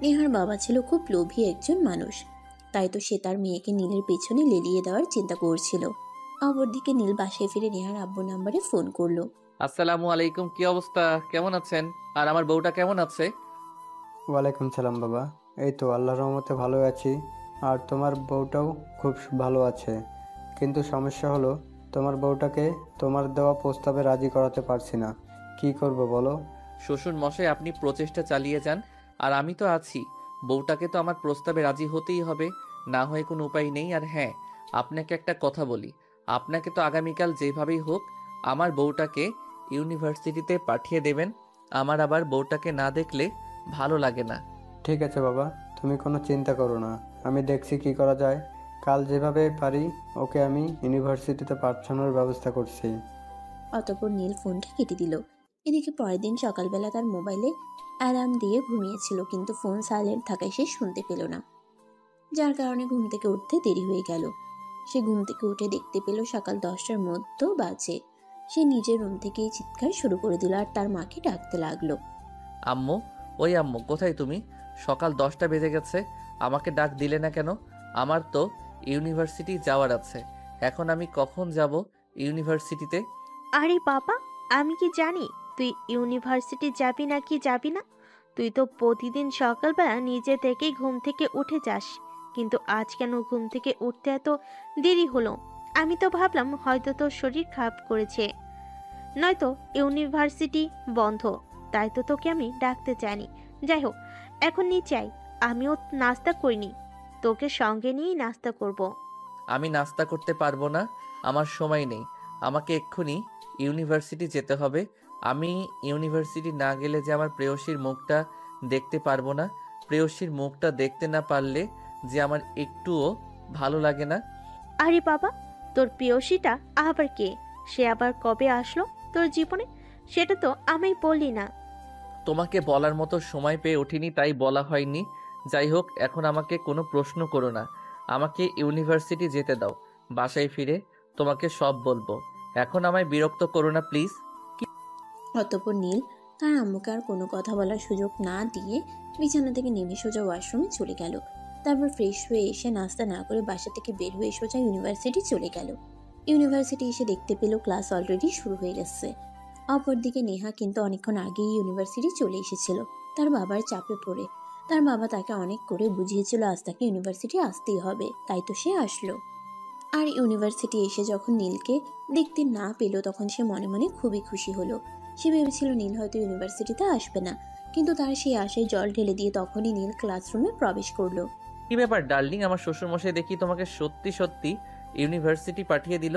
নেহার বাবা ছিল খুব লোভী একজন মানুষ, তাই তো সে তার মেয়েকে নীলের পেছনে লেলিয়ে দেওয়ার চিন্তা করছিল। অপরদিকে নীল বাসায় ফিরে নেহার আব্বুর নাম্বারে ফোন করলো। আসসালামু আলাইকুম, কি অবস্থা, কেমন আছেন? আর আমার বউটা কেমন আছে? ওয়ালাইকুম সালাম বাবা, এই তো আল্লাহর রহমতে ভালো আছি। আর তোমার বউটাও খুব ভালো আছে, কিন্তু সমস্যা হলো তোমার বউটাকে তোমার দেওয়া প্রস্তাবে রাজি করাতে পারছি না। কি করব বলো? শ্বশুর মশাই, আপনি প্রচেষ্টা চালিয়ে যান, আর আমি তো আছি। বউটাকে তো আমার প্রস্তাবে রাজি হতেই হবে, না হয়ে কোনো উপায় নেই। আর হ্যাঁ, আপনাকে একটা কথা বলি, আপনাকে তো আগামীকাল যেভাবেই হোক আমার বউটাকে ইউনিভার্সিটিতে পাঠিয়ে দেবেন। আমার আবার বউটাকে না দেখলে ভালো লাগে না। ঠিক আছে বাবা, তুমি কোনো চিন্তা করো না, আমি দেখছি কি করা যায়। কাল যেভাবে পারি ওকে আমি ইউনিভার্সিটিতে পাঠানোর ব্যবস্থা করছি। অতঃপর নীল ফোনটা কেটে দিল। এদিকে পরের দিন সকালবেলা তার মোবাইলে অ্যালার্ম দিয়ে ঘুমিয়েছিল, কিন্তু ফোন সাইলেন্ট থাকায় সে শুনতে পেল না, যার কারণে ঘুম থেকে উঠতে দেরি হয়ে গেল। সে ঘুম থেকে উঠে দেখতে পেল সকাল 10টার মধ্যে বাজে। সে নিজের রুম থেকেই চিৎকার শুরু করে দিল আর তার মাকে ডাকতে লাগলো। আম্মু, ওই আম্মু, কোথায় তুমি? সকাল 10টা বেজে গেছে, আমাকে ডাক দিলে না কেন? আমার তো ইউনিভার্সিটি যাওয়ার আছে, এখন আমি কখন যাব ইউনিভার্সিটিতে? আরে বাবা, আমি কি জানি তুই ইউনিভার্সিটি যাবি নাকি যাবি না? তুই তো প্রতিদিন সকালবেলা নিজে থেকেই ঘুম থেকে উঠে যাস, কিন্তু আজ কেন ঘুম থেকে উঠতে এত দেরি হলো? আমি তো ভাবলাম হয়তো তোর শরীর খারাপ করেছে, নয়তো ইউনিভার্সিটি বন্ধ, তাই তো তোকে আমি ডাকতে চাইনি। যাই হোক, এখন নিচে আয়, আমিও নাস্তা করিনি, তোকে সঙ্গে নিয়েই নাস্তা করব। আমি নাস্তা করতে পারবো না, আমার সময় নেই। আমাকে এক্ষুনি ইউনিভার্সিটি যেতে হবে। আমি ইউনিভার্সিটি না গেলে যে আমার প্রেয়সীর মুখটা দেখতে পারবো না, প্রেয়সীর মুখটা দেখতে না পারলে যে আমার একটুও ভালো লাগে না। আরে বাবা, তোর প্রেয়সীটা আবার কে? সে আবার কবে আসলো তোর জীবনে? সেটা তো আমি বললি না। তোমাকে বলার মতো সময় পেয়ে ওঠিনি, তাই বলা হয়নি। যাই হোক, এখন আমাকে কোনো প্রশ্ন করো না, আমাকে ইউনিভার্সিটি যেতে দাও। বাসায় ফিরে তোমাকে সব বলবো, এখন আমায় বিরক্ত করো না প্লিজ। অতঃপর নীল তার আম্মুকে আর কোনো কথা বলার সুযোগ না দিয়ে বিছানা থেকে নেমে সোজা ওয়াশরুমে চলে গেল। তারপর ফ্রেশ হয়ে এসে নাস্তা না করে বাসা থেকে বের হয়ে সোজা ইউনিভার্সিটি চলে গেল। ইউনিভার্সিটি এসে দেখতে পেল ক্লাস অলরেডি শুরু হয়ে গেছে। অপরদিকে নেহা কিন্তু অনেকক্ষণ আগেই ইউনিভার্সিটি চলে এসেছিল তার বাবার চাপে পড়ে। তার বাবা তাকে অনেক করে বুঝিয়েছিল আজ তাকে ইউনিভার্সিটি আসতেই হবে, তাই তো সে আসলো। আর ইউনিভার্সিটি এসে যখন নীলকে দেখতে না পেল তখন সে মনে মনে খুবই খুশি হলো। সে ভেবেছিল নীল হয়তো ইউনিভার্সিটিতে আসবে না, কিন্তু তার সেই আশায় জল ঢেলে দিয়ে তখনই নীল ক্লাসরুমে প্রবেশ করলো। কি ব্যাপার ডার্লিং, আমার শ্বশুরমশাই দেখি তোমাকে সত্যি সত্যি ইউনিভার্সিটি পাঠিয়ে দিল।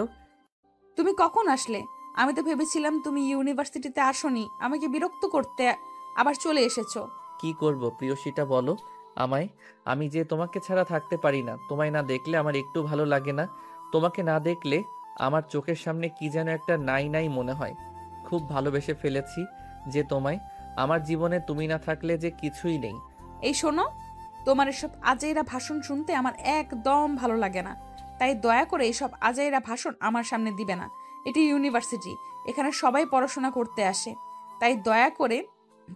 তুমি কখন আসলে? আমি তো ভেবেছিলাম তুমি ইউনিভার্সিটিতে আসোনি, আমাকে বিরক্ত করতে আবার চলে এসেছো। কি করব প্রিয়সীটা, বলো আমায়। আমি যে তোমাকে ছাড়া থাকতে পারি না, তোমায় না দেখলে আমার একটু ভালো লাগে না। তোমাকে না দেখলে আমার চোখের সামনে কি যেন একটা নাই নাই মনে হয়। খুব ভালোবেসে ফেলেছি যে তোমায়, আমার জীবনে তুমি না থাকলে যে কিছুই নেই। এই শোনো, তোমার এসব আজাইরা ভাষণ শুনতে আমার একদম ভালো লাগে না, তাই দয়া করে এসব আজাইরা ভাষণ আমার সামনে দিবে না। এটি ইউনিভার্সিটি, এখানে সবাই পড়াশোনা করতে আসে, তাই দয়া করে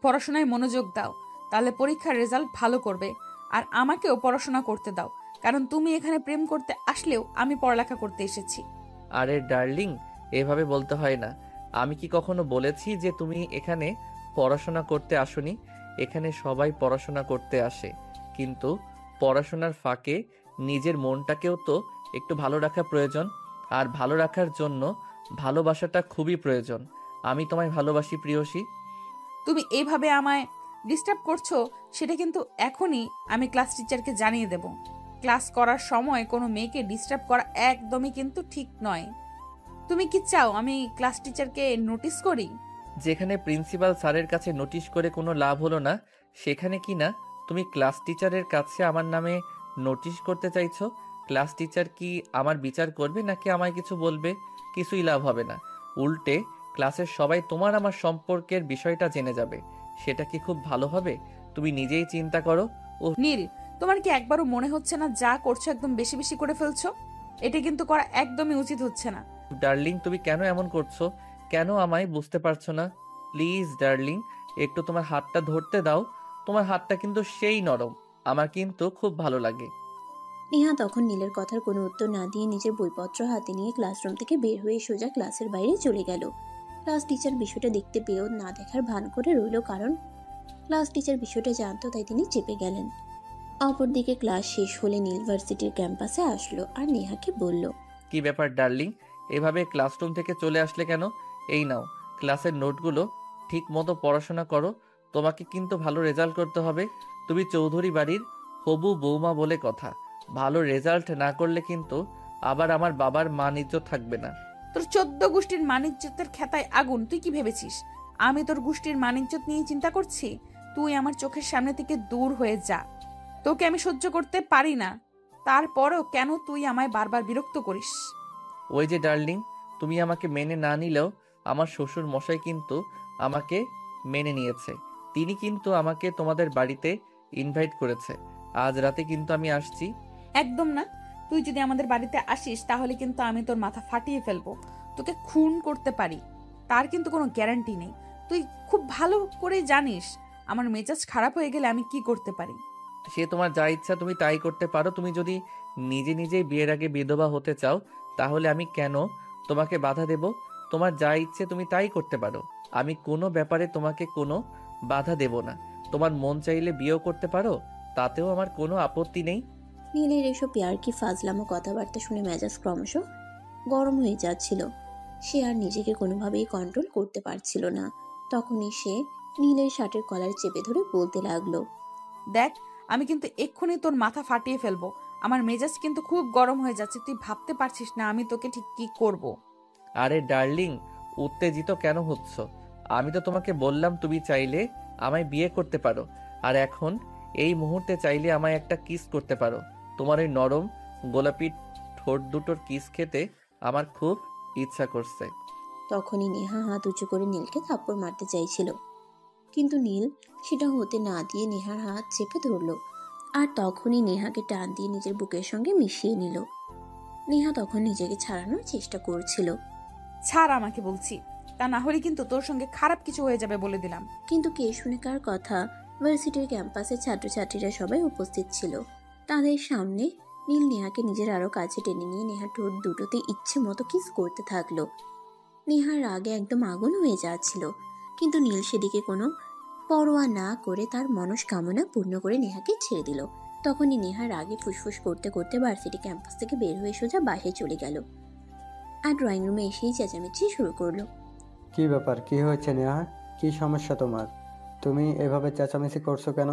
পড়াশোনায় মনোযোগ দাও, তাহলে পরীক্ষার রেজাল্ট ভালো করবে। আর আমাকেও পড়াশোনা করতে দাও, কারণ তুমি এখানে প্রেম করতে আসলেও আমি পড়ালেখা করতে এসেছি। আরে ডার্লিং, এভাবে বলতে হয় না। আমি কি কখনো বলেছি যে তুমি এখানে পড়াশোনা করতে আসোনি? এখানে সবাই পড়াশোনা করতে আসে, কিন্তু পড়াশোনার ফাঁকে নিজের মনটাকেও তো একটু ভালো রাখা প্রয়োজন। আর ভালো রাখার জন্য ভালোবাসাটা খুবই প্রয়োজন। আমি তোমায় ভালোবাসি প্রিয়সী। তুমি এইভাবে আমায় ডিস্টার্ব করছো, সেটা কিন্তু এখনই আমি ক্লাস টিচারকে জানিয়ে দেব। ক্লাস করার সময় কোনো মেয়েকে ডিস্টার্ব করা একদমই কিন্তু ঠিক নয়। তুমি কি চাও আমি ক্লাস টিচারকে নোটিস করি? যেখানে প্রিন্সিপাল স্যারের কাছে নোটিশ করে কোনো লাভ হলো না, সেখানে কি না তুমি ক্লাস টিচারের কাছে আমার নামে নোটিশ করতে চাইছো? ক্লাস টিচার কি আমার বিচার করবে নাকি আমায় কিছু বলবে? কিছুই লাভ হবে না। উল্টে ক্লাসের সবাই তোমার আমার সম্পর্কের বিষয়টা জেনে যাবে। সেটা কি খুব ভালো হবে? তুমি নিজেই চিন্তা করো। ও নীল, তোমার কি একবারও মনে হচ্ছে না যা করছো একদম বেশি বেশি করে ফেলছো? এটা কিন্তু করা একদমই উচিত হচ্ছে না। ডার্লিং, তুমি কেন এমন করছো? কেন আমায় বুঝতে পারছো না? প্লিজ ডার্লিং, একটু তোমার হাতটা ধরতে দাও। তোমার হাতটা কিন্তু সেই নরম, আমার কিন্তু খুব ভালো লাগে। নেহা তখন নীলের কথার কোনো উত্তর না দিয়ে নিজের বইপত্র হাতে নিয়ে ক্লাসরুম থেকে বের হয়ে সোজা ক্লাসের বাইরে চলে গেল। ক্লাস টিচার বিষয়টা দেখতে পেয়েও না দেখার ভান করে রইল, কারণ ক্লাস টিচার বিষয়টা জানতো, তাই তিনি চেপে গেলেন। অপরদিকে ক্লাস শেষ হলে নীল ভার্সিটির ক্যাম্পাসে আসলো আর নেহাকে বলল, কি ব্যাপার ডার্লিং, এভাবে ক্লাসরুম থেকে চলে আসলে কেন? এই নাও ক্লাসের নোটগুলো, ঠিক মতো পড়াশোনা করো। তোমাকে কিন্তু ভালো রেজাল্ট করতে হবে। তুমি চৌধুরী বাড়ির হবু বৌমা বলে কথা। ভালো রেজাল্ট না করলে কিন্তু আবার আমার বাবার মান ইজ্জত থাকবে না। তোর 14 গোষ্ঠীর মানিজ্যতের খেতায় আগুন। তুই কি ভেবেছিস আমি তোর গোষ্ঠীর মানিজ্যত নিয়ে চিন্তা করছি? তুই আমার চোখের সামনে থেকে দূর হয়ে যা। তোকে আমি সহ্য করতে পারি না। তারপরও কেন তুই আমায় বারবার বিরক্ত করিস? ওই যে ডার্লিং, তুমি আমাকে মেনে না নিলেও আমার শ্বশুর মশাই কিন্তু আমাকে মেনে নিয়েছে। তিনি কিন্তু আমাকে তোমাদের বাড়িতে ইনভাইট করেছে। আজ রাতে কিন্তু আমি আসছি। একদম না। তুই যদি আমাদের বাড়িতে আসিস তাহলে কিন্তু আমি তোর মাথা ফাটিয়ে ফেলবো। তোকে খুন করতে পারি, তার কিন্তু কোনো গ্যারান্টি নেই। তুই খুব ভালো করে জানিস আমার মেজাজ খারাপ হয়ে গেলে আমি কি করতে পারি। সে তোমার যা ইচ্ছা তুমি তাই করতে পারো। তুমি যদি নিজে নিজেই বিয়ের আগে বিধবা হতে চাও, তাহলে আমি কেন তোমাকে বাধা দেব? তোমার যা ইচ্ছে তুমি তাই করতে পারো। আমি কোনো ব্যাপারে তোমাকে কোনো বাধা দেব না। তোমার মন চাইলে বিয়েও করতে পারো, তাতেও আমার কোনো আপত্তি নেই। নীলের এসব ইয়ার্কি ফাজলামো কথাবার্তা শুনে মেজাজ ক্রমশ গরম হয়ে যাচ্ছিল। সে আর নিজেকে কোনোভাবেই কন্ট্রোল করতে পারছিল না। তখনই সে নীলের শার্টের কলার চেপে ধরে বলতে লাগলো, দেখ, আমি কিন্তু এক্ষুনি তোর মাথা ফাটিয়ে ফেলবো। আমার মেজাজ কিন্তু খুব গরম হয়ে যাচ্ছে। তুই ভাবতে পারছিস না আমি তোকে ঠিক কি করব। আরে ডার্লিং, উত্তেজিত কেন হচ্ছ? আমি তো তোমাকে বললাম তুমি চাইলে আমায় বিয়ে করতে পারো। আর এখন এই মুহূর্তে চাইলে আমায় একটা কিস করতে পারো। তোমার ওই নরম গোলাপি ঠোঁট দুটোর কিস খেতে আমার খুব ইচ্ছা করছে। তখনই নেহা হাত উঁচু করে নীলকে থাপ্পড় মারতে চাইছিল, কিন্তু নীল সেটা হতে না দিয়ে নেহার হাত চেপে ধরলো আর তখনই নেহাকে টান দিয়ে নিজের বুকের সঙ্গে মিশিয়ে নিল। নেহা তখন নিজেকে ছাড়ানোর চেষ্টা করছিল, ছাড় আমাকে বলছি, তা না হলে কিন্তু তোর সঙ্গে খারাপ কিছু হয়ে যাবে বলে দিলাম। কিন্তু কে শুনে কার কথা। ভার্সিটির ক্যাম্পাসে ছাত্রছাত্রীরা সবাই উপস্থিত ছিল। তাদের সামনে নীল নেহাকে নিজের আরো কাছে টেনে নিয়ে নেহার ঠোঁট দুটোতে ইচ্ছে মতো কিস করতে থাকলো। নেহার রাগে একদম আগুন হয়ে যাচ্ছিল, কিন্তু নীল সেদিকে কোনো পরোয়া না করে তার মনস্কামনা পূর্ণ করে নেহাকে ছেড়ে দিল। তখনই নেহার রাগে ফুসফুস করতে করতে ভার্সিটি ক্যাম্পাস থেকে বের হয়ে সোজা বাইরে চলে গেল আর ড্রয়িং রুমে এসেই চেঁচামেচি শুরু করলো। কি ব্যাপার, কি হয়েছে নেহা? কি সমস্যা তোমার? তুমি এভাবে চেঁচামেচি করছো কেন?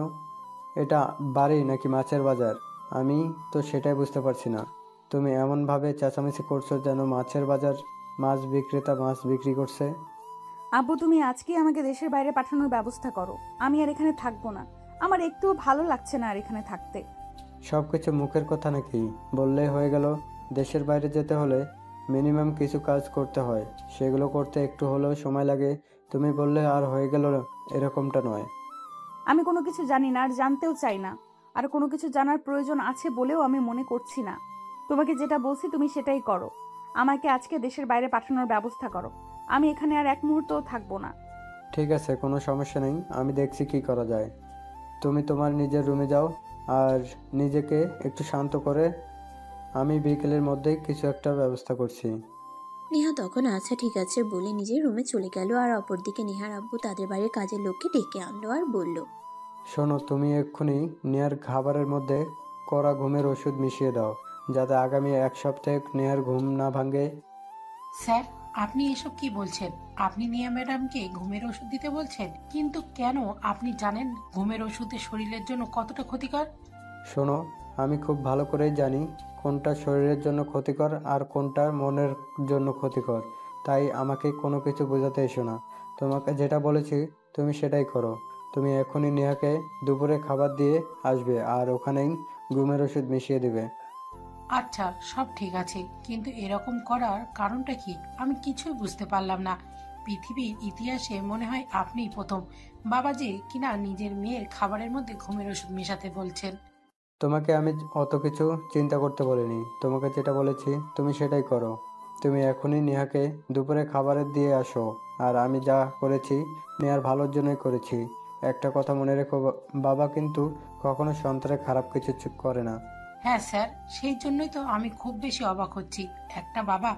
এটা বাড়ি নাকি মাছের বাজার? আমি তো সেটাই বুঝতে পারছি না। তুমি এমনভাবে চেঁচামেচি করছো যেন মাছের বাজার, মাছ বিক্রেতা মাছ বিক্রি করছে। আব্বু, তুমি আজকেই আমাকে দেশের বাইরে পাঠানোর ব্যবস্থা করো। আমি আর এখানে থাকবো না। আমার একটুও ভালো লাগছে না আর এখানে থাকতে। সব কিছু মুখের কথা নাকি? বললেই হয়ে গেল? দেশের বাইরে যেতে হলে মিনিমাম কিছু কাজ করতে হয়, সেগুলো করতে একটু হলেও সময় লাগে। তুমি বললে আর হয়ে গেল, এরকমটা নয়। আমি কোনো কিছু জানি না আর জানতেও চাই না। আর কোনো কিছু জানার প্রয়োজন আছে বলেও আমি মনে করছি না। তোমাকে যেটা বলছি তুমি সেটাই করো। আমাকে আজকে দেশের বাইরে পাঠানোর ব্যবস্থা করো। আমি এখানে আর এক মুহূর্তও থাকবো না। ঠিক আছে, কোনো সমস্যা নেই, আমি দেখছি কি করা যায়। তুমি তোমার নিজের রুমে যাও আর নিজেকে একটু শান্ত করে, আমি বিকেলের মধ্যেই কিছু একটা ব্যবস্থা করছি। নেহা তখন আচ্ছা ঠিক আছে বলে নিজের রুমে চলে গেল আর অপরদিকে নেহার আব্বু তাদের বাড়ির কাজের লোককে ডেকে আনলো আর বলল, শোনো, তুমি এক্ষুনি নেহার খাবারের মধ্যে কড়া ঘুমের ওষুধ মিশিয়ে দাও, যাতে আগামী এক সপ্তাহে নেহার ঘুম না ভাঙে। স্যার, আপনি এসব কি বলছেন? আপনি নিয়া ম্যাডামকে ঘুমের ওষুধ দিতে বলছেন? কিন্তু কেন? আপনি জানেন ঘুমের ওষুধে শরীরের জন্য কতটা ক্ষতিকর? শোনো, আমি খুব ভালো করেই জানি কোনটা শরীরের জন্য ক্ষতিকর আর কোনটা মনের জন্য ক্ষতিকর, তাই আমাকে কোনো কিছু বোঝাতে এসো না। তোমাকে যেটা বলেছি তুমি সেটাই করো। তুমি এখনই নেহাকে দুপুরে খাবার দিয়ে আসবে আর ওখানেই ঘুমের ওষুধ মিশিয়ে দিবে। আচ্ছা, সব ঠিক আছে, কিন্তু এরকম করার কারণটা কি? আমি কিছুই বুঝতে পারলাম না। পৃথিবীর ইতিহাসে মনে হয় আপনিই প্রথম বাবা যে কিনা নিজের মেয়ের খাবারের মধ্যে ঘুমের ওষুধ মেশাতে বলছেন। তোমাকে আমি অত কিছু চিন্তা করতে বলিনি। তোমাকে যেটা বলেছি তুমি সেটাই করো। তুমি এখনই নেহাকে দুপুরে খাবারের দিয়ে আসো। আর আমি যা করেছি নেহার ভালোর জন্যই করেছি। একটা কথা মনে রেখো, বাবা কিন্তু কখনো সন্তানের খারাপ কিছু করে না। হ্যাঁ স্যার, সেই জন্যই তো আমি খুব বেশি অবাক হচ্ছি। একটা বাবা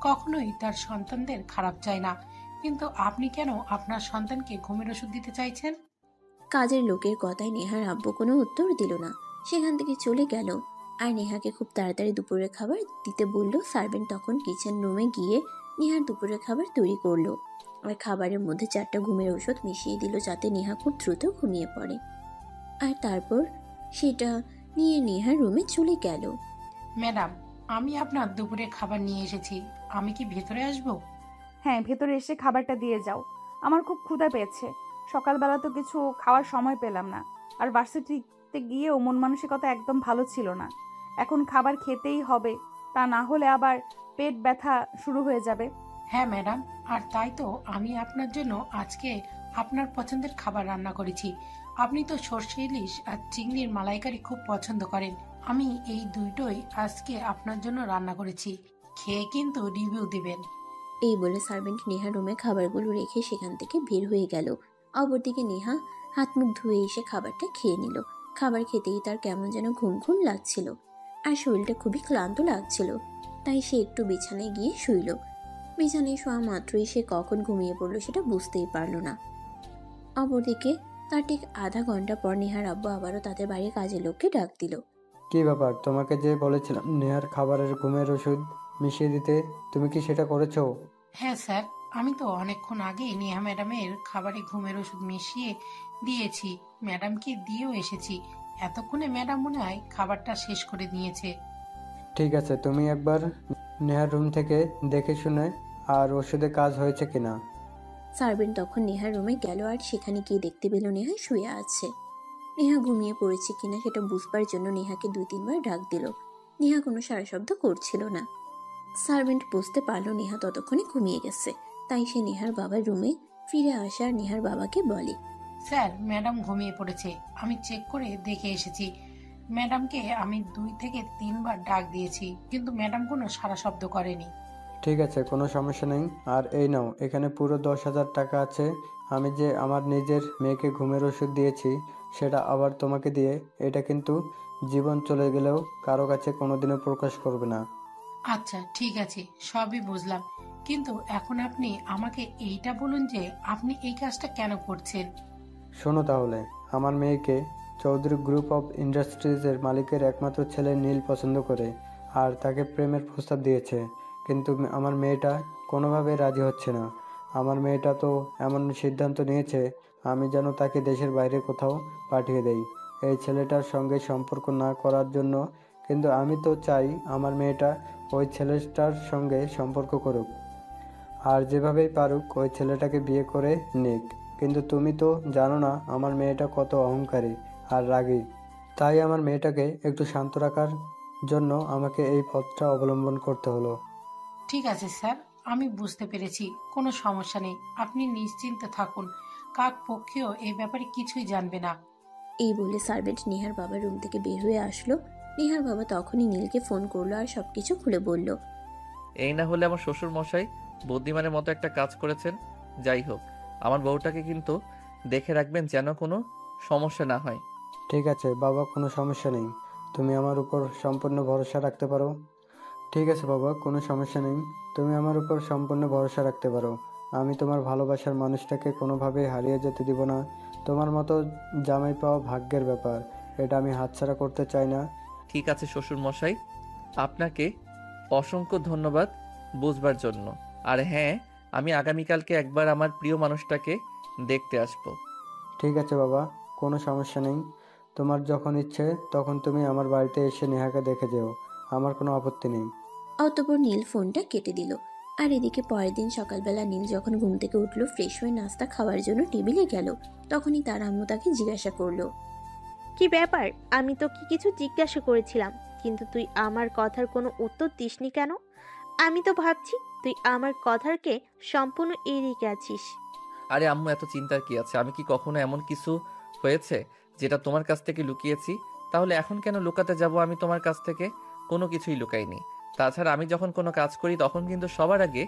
কখনোই তার সন্তানদের খারাপ চায় না, কিন্তু আপনি কেন আপনার সন্তানকে ঘুমের ওষুধ দিতে চাইছেন? কাজের লোকের কথায় নেহার আব্বু কোনো উত্তর দিল না, সেখান থেকে চলে গেল। আর নেহাকে খুব তাড়াতাড়ি দুপুরের খাবার দিতে বলল। সার্ভেন্ট তখন কিচেন রুমে গিয়ে নেহার দুপুরের খাবার তৈরি করলো। আর খাবারের মধ্যে 4টা ঘুমের ওষুধ মিশিয়ে দিল যাতে নেহা খুব দ্রুত ঘুমিয়ে পড়ে। আর তারপর সেটা নিয়ে নেহার রুমে চলে গেল। ম্যাডাম, আমি আপনার দুপুরের খাবার নিয়ে এসেছি, আমি কি ভেতরে আসবো? হ্যাঁ, ভেতরে এসে খাবারটা দিয়ে যাও। আমার খুব ক্ষুধা পেয়েছে। সকালবেলা তো কিছু খাওয়ার সময় পেলাম না। আর ভার্সিটিতে গিয়েও মন মানসিকতা একদম ভালো ছিল না। এখন খাবার খেতেই হবে, তা না হলে আবার পেট ব্যথা শুরু হয়ে যাবে। হ্যাঁ ম্যাডাম, আর তাই তো আমি আপনার জন্য আজকে আপনার পছন্দের খাবার রান্না করেছি। আপনি তো সর্ষে ইলিশ আর চিংড়ির মালাইকারি খুব পছন্দ করেন। আমি এই দুইটোই আজকে আপনার জন্য রান্না করেছি, খেয়ে কিন্তু রিভিউ দিবেন। এই বলে সার্ভেন্ট নেহার রুমে খাবারগুলো রেখে সেখান থেকে বের হয়ে গেল। অপরদিকে নেহা হাত মুখ ধুয়ে এসে খাবারটা খেয়ে নিল। খাবার খেতেই তার কেমন যেন ঘুম ঘুম লাগছিল আর শরীরটা খুবই ক্লান্ত লাগছিল। তাই সে একটু বিছানায় গিয়ে শুইল। বিছানায় শোয়া মাত্রই সে কখন ঘুমিয়ে পড়লো সেটা বুঝতেই পারল না। অপরদিকে তার ঠিক আধা ঘন্টা পর নেহার আব্বু আবারও তাদের বাড়ির কাজের লোককে ডাক দিল। কি ব্যাপার? তোমাকে যে বলেছিলাম নেহার খাবারের ঘুমের ওষুধ মিশিয়ে দিতে, তুমি কি সেটা করেছো? হ্যাঁ স্যার, আমি তো অনেকক্ষণ আগে নেহা ম্যাডামের খাবারে ঘুমের ওষুধ মিশিয়ে দিয়েছি, ম্যাডামকে দিয়েও এসেছি। এতক্ষণে ম্যাডাম মনে হয় খাবারটা শেষ করে নিয়েছে। ঠিক আছে, তুমি একবার নেহার রুম থেকে দেখে শুনে আর ওষুধে কাজ হয়েছে কিনা। সার্ভেন্ট তখন নেহার রুমে গেল আর সেখানে গিয়ে দেখতে পেল নেহা শুয়ে আছে। নেহা ঘুমিয়ে পড়েছে কিনা সেটা বুঝবার জন্য নেহাকে 2-3 বার ডাক দিল। নেহা কোনো সাড়া শব্দ করছিল না। সার্ভেন্ট বুঝতে পারল নেহা ততক্ষণে ঘুমিয়ে গেছে। তাই সে নেহার বাবার রুমে ফিরে আসে আর নেহার বাবাকে বলে, স্যার, ম্যাডাম ঘুমিয়ে পড়েছে, আমি চেক করে দেখে এসেছি। ম্যাডামকে আমি 2 থেকে 3 বার ডাক দিয়েছি, কিন্তু ম্যাডাম কোনো সাড়া শব্দ করেনি। ঠিক আছে, কোনো সমস্যা নেই। আর এই নাও, এখানে পুরো 10,000 টাকা আছে। আমি যে আমার নিজের মেয়েকে ঘুমের ওষুধ দিয়েছি সেটা আবার তোমাকে দিয়ে, এটা কিন্তু জীবন চলে গেলেও কারো কাছে কোনোদিনও প্রকাশ করবে না। আচ্ছা ঠিক আছে, সবই বুঝলাম, কিন্তু এখন আপনি আমাকে এইটা বলুন যে আপনি এই কাজটা কেন করছেন। শোনো তাহলে, আমার মেয়েকে চৌধুরী গ্রুপ অফ ইন্ডাস্ট্রিজের মালিকের একমাত্র ছেলে নীল পছন্দ করে আর তাকে প্রেমের প্রস্তাব দিয়েছে, কিন্তু আমার মেয়েটা কোনোভাবেই রাজি হচ্ছে না। আমার মেয়েটা তো এমন সিদ্ধান্ত নিয়েছে আমি যেন তাকে দেশের বাইরে কোথাও পাঠিয়ে দেই এই ছেলেটার সঙ্গে সম্পর্ক না করার জন্য। কিন্তু আমি তো চাই আমার মেয়েটা ওই ছেলেটার সঙ্গে সম্পর্ক করুক আর যেভাবেই পারুক ওই ছেলেটাকে বিয়ে করে নিক। কিন্তু তুমি তো জানো না আমার মেয়েটা কত অহংকারী আর রাগী। তাই আমার মেয়েটাকে একটু শান্ত রাখার জন্য আমাকে এই পথটা অবলম্বন করতে হলো। ঠিক আছে স্যার, আমি বুঝতে পেরেছি, কোনো সমস্যা নেই, আপনি নিশ্চিন্তে থাকুন, কাক পক্ষেও এই ব্যাপারে কিছুই জানবে না। এই বলে সার্ভেন্ট নেহার বাবার রুম থেকে বের হয়ে আসলো। নেহার বাবা তখনই নীলকে ফোন করলো আর সবকিছু খুলে বলল। এই না হলে আমার শ্বশুর মশাই বুদ্ধিমানের মতো একটা কাজ করেছেন। যাই হোক, আমার বউটাকে কিন্তু দেখে রাখবেন যেন কোনো সমস্যা না হয়। ঠিক আছে বাবা, কোনো সমস্যা নেই, তুমি আমার উপর সম্পূর্ণ ভরসা রাখতে পারো। ঠিক আছে বাবা, কোনো সমস্যা নেই, তুমি আমার উপর সম্পূর্ণ ভরসা রাখতে পারো। আমি তোমার ভালোবাসার মানুষটাকে কোনোভাবেই হারিয়ে যেতে দিব না। তোমার মতো জামাই পাওয়া ভাগ্যের ব্যাপার, এটা আমি হাতছাড়া করতে চাই না। ঠিক আছে শ্বশুর মশাই, আপনাকে অসংখ্য ধন্যবাদ বুঝবার জন্য। আর হ্যাঁ, আমি আগামীকালকে একবার আমার প্রিয় মানুষটাকে দেখতে আসবো। ঠিক আছে বাবা, কোনো সমস্যা নেই, তোমার যখন ইচ্ছে তখন তুমি আমার বাড়িতে এসে নেহাকে দেখে যেও। আমার কোনো আপত্তি নেই। অতঃপর নীল ফোনটা কেটে দিল। আর এদিকে পরের দিন সকালবেলা নীল যখন ঘুম থেকে উঠলো, ফ্রেশ হয়ে নাস্তা খাওয়ার জন্য টেবিলে গেল, তখনই তার আম্মু তাকে জিজ্ঞাসা করলো, কি ব্যাপার? আমি তোকে কিছু জিজ্ঞাসা করেছিলাম, কিন্তু তুই আমার কথার কোনো উত্তর দিসনি কেন? আমি তো ভাবছি তুই আমার কথারকে সম্পূর্ণ এড়িয়ে গেছিস। আরে আম্মু, এত চিন্তার কি আছে? আমি কি কখনো এমন কিছু হয়েছে যেটা তোমার কাছ থেকে লুকিয়েছি? তাহলে এখন কেন লুকাতে যাব আমি তোমার কাছ থেকে? কোনো কিছুই লুকাইনি। তাছাড়া আমি যখন কোনো কাজ করি তখন কিন্তু সবার আগে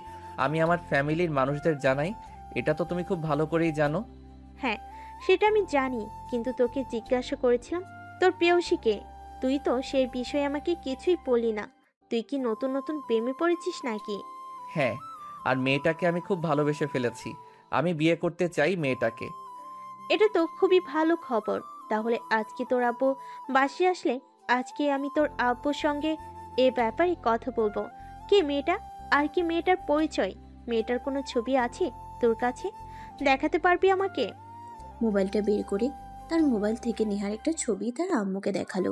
আমি আমার ফ্যামিলির মানুষদের জানাই। এটা তো তুমি খুব ভালো করেই জানো। হ্যাঁ, সেটা আমি জানি, কিন্তু তোকে জিজ্ঞাসা করেছিলাম তোর প্রেয়সীকে। তুই তো সেই বিষয়ে আমাকে কিছুই বললি না। তুই কি নতুন নতুন প্রেমে পড়েছিস নাকি? হ্যাঁ, আর মেয়েটাকে আমি খুব ভালোবেসে ফেলেছি। আমি বিয়ে করতে চাই মেয়েটাকে। এটা তো খুবই ভালো খবর। তাহলে আজকে তোর আব্বু বাসায় আসলে আজকে আমি তোর আব্বুর সঙ্গে এ ব্যাপারে কথা বলবো। কে মেয়েটা? আর কি মেয়েটার পরিচয়? মেয়েটার কোনো ছবি আছে তোর কাছে? দেখাতে পারবি আমাকে? মোবাইলটা বের করে তার মোবাইল থেকে নেহার একটা ছবি তার আম্মুকে দেখালো।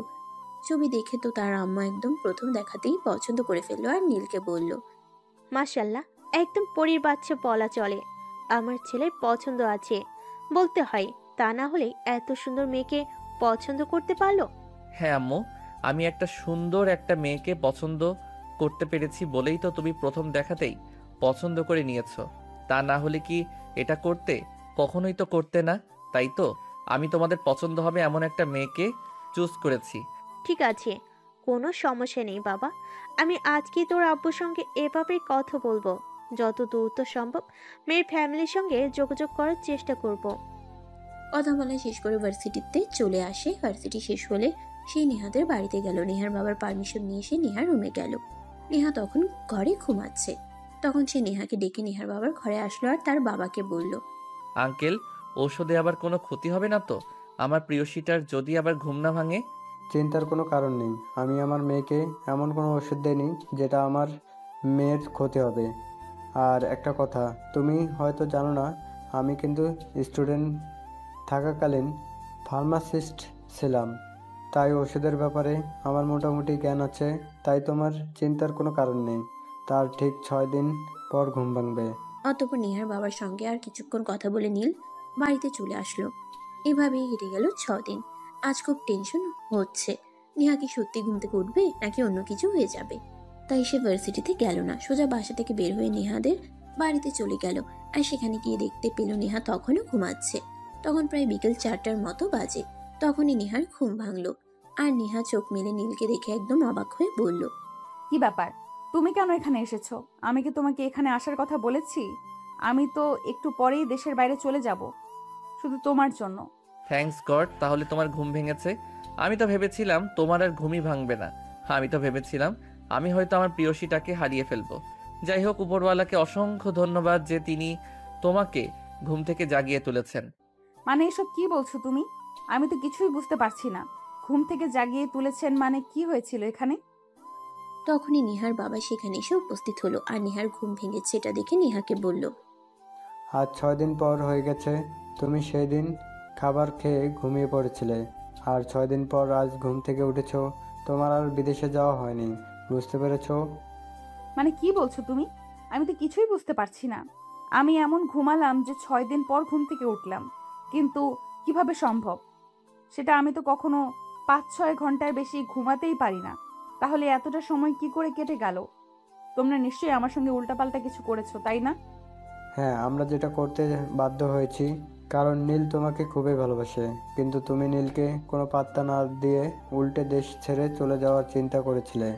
ছবি দেখে তো তার আম্মু একদম প্রথম দেখাতেই পছন্দ করে ফেললো আর নীলকে বলল, মাশাল্লাহ, একদম পরীর বাচ্চা বলা চলে। আমার ছেলের পছন্দ আছে বলতে হয়, তা না হলে এত সুন্দর মেয়েকে পছন্দ করতে পারলো? হ্যাঁ আম্মু, আমি একটা সুন্দর একটা মেয়েকে পছন্দ করতে পেরেছি বলেই তো তুমি প্রথম দেখাতেই পছন্দ করে নিয়েছো। তা না হলে কি এটা করতে? কখনোই তো করতে না। তাই তো আমি তোমাদের পছন্দ হবে এমন একটা মেয়েকে চুজ করেছি। ঠিক আছে, কোনো সমস্যা নেই বাবা। আমি আজকে তোর আব্বুর সঙ্গে এ ব্যাপারে কথা বলবো। যত দ্রুত সম্ভব মেয়ের ফ্যামিলির সঙ্গে যোগাযোগ করার চেষ্টা করব। কথা বলা শেষ করে ভার্সিটিতে চলে আসে। ভার্সিটি শেষ হলে সেই নেহাদের বাড়িতে গেল। নেহার বাবার পারমিশন নিয়ে সে নেহার রুমে গেল। নেহা তখন ঘরে ঘুমাচ্ছে। তখন সে নেহাকে ডেকে নেহার বাবার ঘরে আসলো আর তার বাবাকে বলল, আঙ্কেল, ঔষধে আবার কোনো ক্ষতি হবে না তো? আমার প্রিয়সীটার যদি আবার ঘুম না ভাঙে? চিন্তার কোনো কারণ নেই। আমি আমার মেয়েকে এমন কোনো ওষুধ দেইনি যেটা আমার মেয়ের ক্ষতি হবে। আর একটা কথা, তুমি হয়তো জানো না, আমি কিন্তু স্টুডেন্ট থাকাকালীন ফার্মাসিস্ট ছিলাম। তাই ওষুধের ব্যাপারে আমার মোটামুটি জ্ঞান আছে। তাই তোমার চিন্তার কোনো কারণ নেই। তার ঠিক 6 দিন পর ঘুম ভাঙবে। অতঃপর নেহার বাবার সঙ্গে আর কিছুক্ষণ কথা বলে নীল বাড়িতে চলে আসলো। এভাবেই হেঁটে গেল 6 দিন। আজ খুব টেনশন হচ্ছে, নেহা কি সত্যি ঘুম থেকে উঠবে নাকি অন্য কিছু হয়ে যাবে। তাই সে ভার্সিটিতে গেল না, সোজা বাসা থেকে বের হয়ে নেহাদের বাড়িতে চলে গেল। আর সেখানে গিয়ে দেখতে পেল নেহা তখনও ঘুমাচ্ছে। তখন প্রায় বিকেল 4টার মতো বাজে। তখনই নেহার ঘুম ভাঙলো। আর নেহা চোখ মেলে নীলকে দেখে একদম অবাক হয়ে বলল, কি ব্যাপার? তুমি কেন এখানে এসেছো? আমি কি তোমাকে এখানে আসার কথা বলেছি? আমি তো একটু পরেই দেশের বাইরে চলে যাব, শুধু তোমার জন্য। থ্যাঙ্কস গড, তাহলে তোমার ঘুম ভেঙেছে। আমি তো ভেবেছিলাম তোমার আর ঘুমই ভাঙবে না। আমি তো ভেবেছিলাম আমি হয়তো আমার প্রিয়সীটাকে হারিয়ে ফেলবো। যাই হোক, উপরওয়ালাকে অসংখ্য ধন্যবাদ যে তিনি তোমাকে ঘুম থেকে জাগিয়ে তুলেছেন। মানে এসব কি বলছো তুমি? আমি তো কিছুই বুঝতে পারছি না। ঘুম থেকে জাগিয়ে তুলেছেন মানে কি হয়েছিল এখানে? তখনই নেহার বাবা সেখানে এসে উপস্থিত হলো। আর নেহার ঘুম ভেঙেছে এটা দেখে নেহাকে বলল, আজ 6 দিন পর হয়ে গেছে। তুমি সেই দিন খাবার খেয়ে ঘুমিয়ে পড়েছিলে, আর 6 দিন পর আজ ঘুম থেকে উঠেছো। তোমার আর বিদেশে যাওয়া হয়নি, বুঝতে পেরেছো? মানে কি বলছো তুমি? আমি তো কিছুই বুঝতে পারছি না। আমি এমন ঘুমালাম যে 6 দিন পর ঘুম থেকে উঠলাম, কিন্তু কিভাবে সম্ভব? সেটা আমি তো কখনো 5-6 ঘন্টার বেশি ঘুমাতেই পারি না। তাহলে এতটা সময় কি করে কেটে গেল? তোমরা নিশ্চয়ই আমার সঙ্গে উল্টাপাল্টা কিছু করেছো, তাই না? হ্যাঁ, আমরা যেটা করতে বাধ্য হয়েছি, কারণ নীল তোমাকে খুবই ভালোবাসে। কিন্তু তুমি নীলকে কোনো পাত্তা না দিয়ে উল্টে দেশ ছেড়ে চলে যাওয়ার চিন্তা করেছিলে।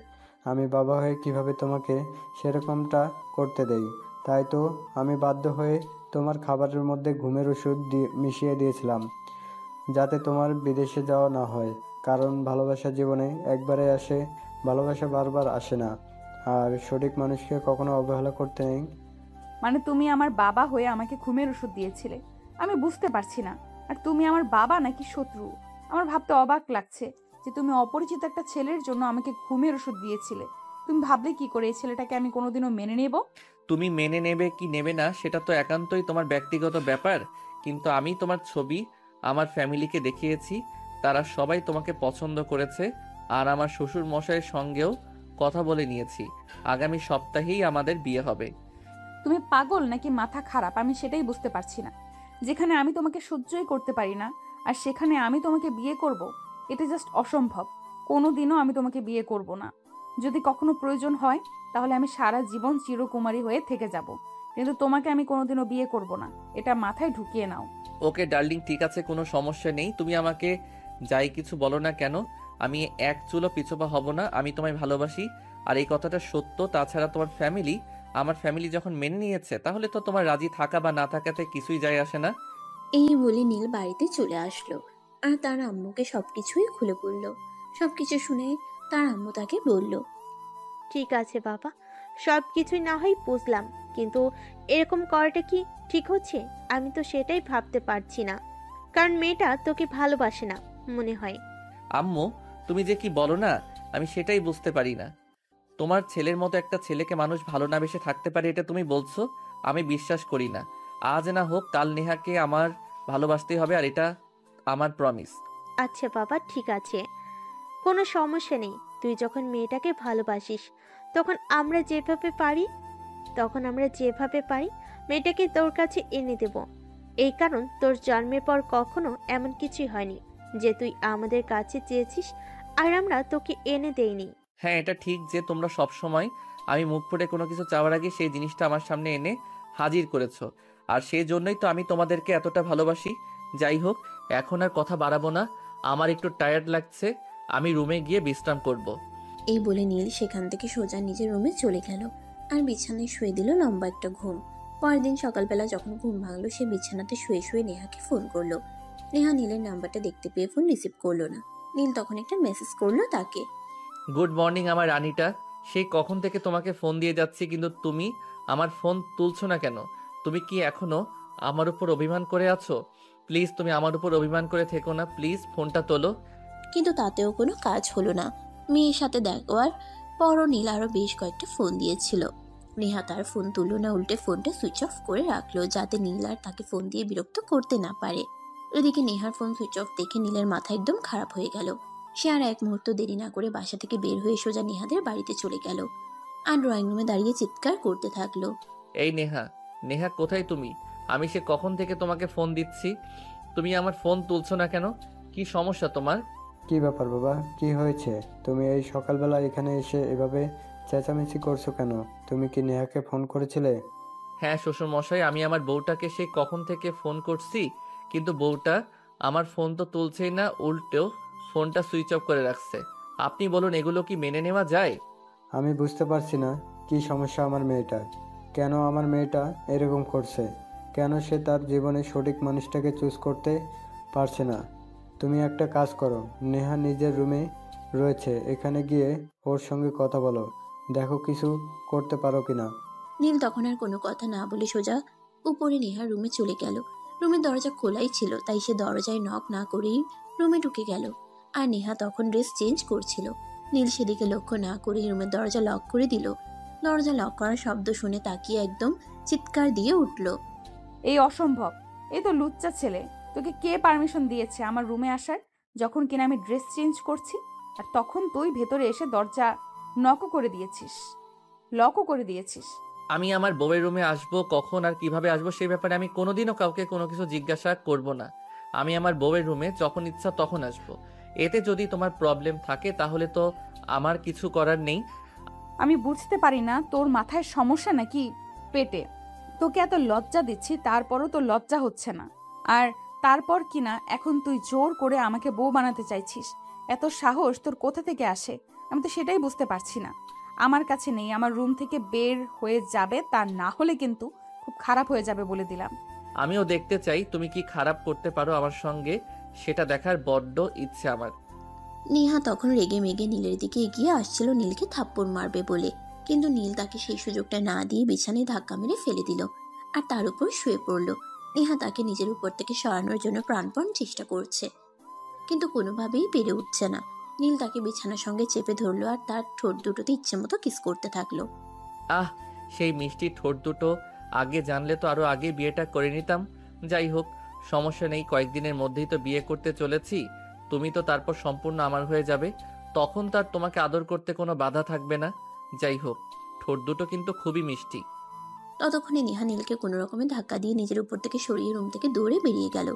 আমি বাবা হয়ে কিভাবে তোমাকে সেরকমটা করতে দেই? তাই তো আমি বাধ্য হয়ে তোমার খাবারের মধ্যে ঘুমের ওষুধ মিশিয়ে দিয়েছিলাম, যাতে তোমার বিদেশে যাওয়া না হয়। কারণ ভালোবাসা জীবনে একবারে আসে, ভালোবাসা বারবার আসে না। আর সঠিক মানুষকে কখনো অবহেলা করতে নেই। মানে তুমি আমার বাবা হয়ে আমাকে ঘুমের ওষুধ দিয়েছিলে? আমি বুঝতে পারছি না। আর তুমি আমার বাবা নাকি শত্রু? আমার ভাবতে অবাক লাগছে যে তুমি অপরিচিত একটা ছেলের জন্য আমাকে ঘুমের ওষুধ দিয়েছিলে। তুমি ভাবলে কি করে এই ছেলেটাকে আমি কোনোদিনও মেনে নেব? তুমি মেনে নেবে কি নেবে না সেটা তো একান্তই তোমার ব্যক্তিগত ব্যাপার। কিন্তু আমি তোমার ছবি আমার ফ্যামিলিকে দেখিয়েছি, তারা সবাই তোমাকে পছন্দ করেছে। আর আমার শ্বশুর মশাইয়ের সঙ্গেও কথা বলে নিয়েছি, আগামী সপ্তাহেই আমাদের বিয়ে হবে। তুমি পাগল নাকি মাথা খারাপ আমি সেটাই বুঝতে পারছি না। যেখানে আমি তোমাকে সহ্যই করতে পারি না, আর সেখানে আমি তোমাকে বিয়ে করব, এটা জাস্ট অসম্ভব। কোনোদিনও আমি তোমাকে বিয়ে করব না। যদি কখনো প্রয়োজন হয় তাহলে আমি সারা জীবন চিরকুমারী হয়ে থেকে যাব, কিন্তু তোমাকে আমি কোনোদিনও বিয়ে করব না, এটা মাথায় ঢুকিয়ে নাও। ওকে ডার্লিং, ঠিক আছে, কোনো সমস্যা নেই। তুমি আমাকে যাই কিছু বলো না কেন, আমি এক চুলো পিছপা হব না। আমি তোমায় ভালোবাসি, আর এই কথাটা সত্য। তাছাড়া তোমার ফ্যামিলি, আমার ফ্যামিলি যখন মেনে নিয়েছে, তাহলে তো তোমার রাজি থাকা বা না থাকাতে কিছুই যায় আসে না। এই বলে নীল বাড়িতে চলে আসলো আর তার আম্মুকে সবকিছুই খুলে বলল। সবকিছু শুনে তার আম্মু তাকে বলল, ঠিক আছে বাবা, সব কিছুই না হয় বুঝলাম, কিন্তু এরকম করাটা কি ঠিক হচ্ছে? আমি তো সেটাই ভাবতে পারছি না, কারণ মেয়েটা তোকে ভালোবাসে না মনে হয়। আম্মু, তুমি যে কি বলো না, আমি সেটাই বুঝতে পারি না। তোমার ছেলের মতো একটা ছেলেকে মানুষ ভালো না বেসে থাকতে পারে, এটা তুমি বলছো? আমি বিশ্বাস করি না। আজ না হোক কাল নেহাকে আমার ভালোবাসতেই হবে, আর এটা আমার প্রমিস। আচ্ছা বাবা, ঠিক আছে, কোনো সমস্যা নেই। তুই যখন মেয়েটাকে ভালোবাসিস, তখন আমরা যেভাবে পারি মেয়েটাকে তোর কাছে এনে দেব। এই কারণ তোর জন্মের পর কখনো এমন কিছুই হয়নি যে তুই আমাদের কাছে চেয়েছিস আর আমরা তোকে এনে দেইনি। হ্যাঁ, এটা ঠিক যে তোমরা সব সময় আমি মুখ ফুটে কোনো কিছু চাওয়ার আগে সেই জিনিসটা আমার সামনে এনে হাজির করেছো, আর সেই জন্যই তো আমি তোমাদেরকে এতটা ভালোবাসি। যাই হোক, এখন আর কথা বাড়াবো না, আমার একটু টায়ার্ড লাগছে, আমি রুমে গিয়ে বিশ্রাম করব। এই বলে নীল সেখান থেকে সোজা নিজের রুমে চলে গেল আর বিছানায় শুয়ে দিল লম্বা একটা ঘুম। পরের দিন সকালবেলা যখন ঘুম ভাঙলো, সে বিছানাতে শুয়ে শুয়ে নেহাকে ফোন করলো। নেহা নীলের নাম্বারটা দেখতে পেয়ে ফোন রিসিভ করলো না। নীল তখন একটা মেসেজ করলো তাকে। গুড মর্নিং আমার রানীটা, সেই কখন থেকে তোমাকে ফোন দিয়ে যাচ্ছি, কিন্তু তুমি আমার ফোন তুলছো না কেন? তুমি কি এখনো আমার উপর অভিমান করে আছো? প্লিজ তুমি আমার উপর অভিমান করে থেকো না, প্লিজ ফোনটা তোলো। কিন্তু তাতেও কোনো কাজ হলো না। মেয়ের সাথে দেখার পরও নীল আরো বেশ কয়েকটা ফোন দিয়েছিল। নেহা তার ফোন তুললো না, উল্টে ফোনটা সুইচ অফ করে রাখলো যাতে নীল আর তাকে ফোন দিয়ে বিরক্ত করতে না পারে। এদিকে নেহার ফোন সুইচ অফ দেখে নীলের মাথা একদম খারাপ হয়ে গেল। সে আর এক মুহূর্ত দেরি না করে বাসা থেকে বের হয়ে সোজা নেহাদের বাড়িতে চলে গেল আর ড্রয়িং রুমে দাঁড়িয়ে চিৎকার করতে থাকলো। এই নেহা, নেহা কোথায় তুমি? আমি সে কখন থেকে তোমাকে ফোন দিচ্ছি, তুমি আমার ফোন তুলছো না কেন? কি সমস্যা তোমার? কি ব্যাপার বাবা, কি হয়েছে? তুমি এই সকালবেলা এখানে এসে এভাবে চেঁচামেচি করছো কেন? তুমি কি নেহাকে ফোন করেছিলে? হ্যাঁ শ্বশুর মশাই, আমি আমার বউটাকে সেই কখন থেকে ফোন করছি, কিন্তু বউটা আমার ফোন তো তুলছেই না, উল্টেও ফোনটা সুইচ অফ করে রাখছে। আপনি বলুন, এগুলো কি মেনে নেওয়া যায়? আমি বুঝতে পারছি না কি সমস্যা আমার মেয়েটার। কেন আমার মেয়েটা এরকম করছে? কেন সে তার জীবনে সঠিক মানুষটাকে চুজ করতে পারছে না? তুমি একটা কাজ করো, নেহা নিজের রুমে রয়েছে, এখানে গিয়ে ওর সঙ্গে কথা বলো, দেখো কিছু করতে পারো কিনা। নীল তখন আর কোনো কথা না বলে সোজা উপরে নেহার রুমে চলে গেল। রুমের দরজা খোলাই ছিল, তাই সে দরজায় নক না করেই রুমে ঢুকে গেল। আর নেহা তখন ড্রেস চেঞ্জ করছিল। নীল সেদিকে লক্ষ্য না করে রুমের দরজা লক করে দিল। দরজা লক করার শব্দ শুনে তাকিয়ে একদম চিৎকার দিয়ে উঠল। এই অসম্ভব, এই তো লুচ্চা ছেলে। তোকে কে পারমিশন দিয়েছে আমার রুমে আসার, যখন কিনা আমি ড্রেস চেঞ্জ করছি? আর তখন তুই ভেতরে এসে দরজা নকও করে দিয়েছিস, লকও করে দিয়েছিস। আমি আমার বউয়ের রুমে আসবো কখন আর কিভাবে আসবো সেই ব্যাপারে আমি কোনোদিনও কাউকে কোনো কিছু জিজ্ঞাসা করব না। আমি আমার বউয়ের রুমে যখন ইচ্ছা তখন আসবো। এতে যদি তোমার প্রবলেম থাকে তাহলে তো আমার কিছু করার নেই। আমি বুঝতে পারি না তোর মাথায় সমস্যা নাকি পেটে। তোকে এত লজ্জা দিচ্ছি, তারপরও তোর লজ্জা হচ্ছে না। আর তারপর কিনা এখন তুই জোর করে আমাকে বউ বানাতে চাইছিস। এত সাহস তোর কোথা থেকে আসে? আমি তো সেটাই বুঝতে পারছি না। আমার কাছে নেই, আমার রুম থেকে বের হয়ে যাবে, তা না হলে কিন্তু খুব খারাপ হয়ে যাবে বলে দিলাম। আমিও দেখতে চাই তুমি কি খারাপ করতে পারো আমার সঙ্গে, সেটা দেখার বড্ড ইচ্ছে আমার। নেহা তখন রেগে মেগে নীলের দিকে এগিয়ে আসছিল নীলকে থাপ্পড় মারবে বলে, কিন্তু নীল তাকে সেই সুযোগটা না দিয়ে বিছানায় ধাক্কা মেরে ফেলে দিল আর তার উপর শুয়ে পড়ল। নেহা তাকে নিজের উপর থেকে সরানোর জন্য প্রাণপণ চেষ্টা করছে, কিন্তু কোনোভাবেই পেরে উঠছে না। নীল তাকে বিছানার সঙ্গে চেপে ধরলো আর তার ঠোঁট দুটোতে ইচ্ছে মতো কিস করতে থাকলো। আহ, সেই মিষ্টি ঠোঁট দুটো আগে জানলে তো আরো আগে বিয়েটা করে নিতাম। যাই হোক, সমস্যা নেই, কয়েকদিনের মধ্যেই তো বিয়ে করতে চলেছি। তুমি তো তারপর সম্পূর্ণ আমার হয়ে যাবে। তখন তার তোমাকে আদর করতে কোনো বাধা থাকবে না। যাই হোক, ঠোঁট দুটো কিন্তু খুবই মিষ্টি। ততক্ষণে নেহা নীলকে কোনো রকমে ধাক্কা দিয়ে নিজের উপর থেকে সরিয়ে রুম থেকে দৌড়ে বেরিয়ে গেল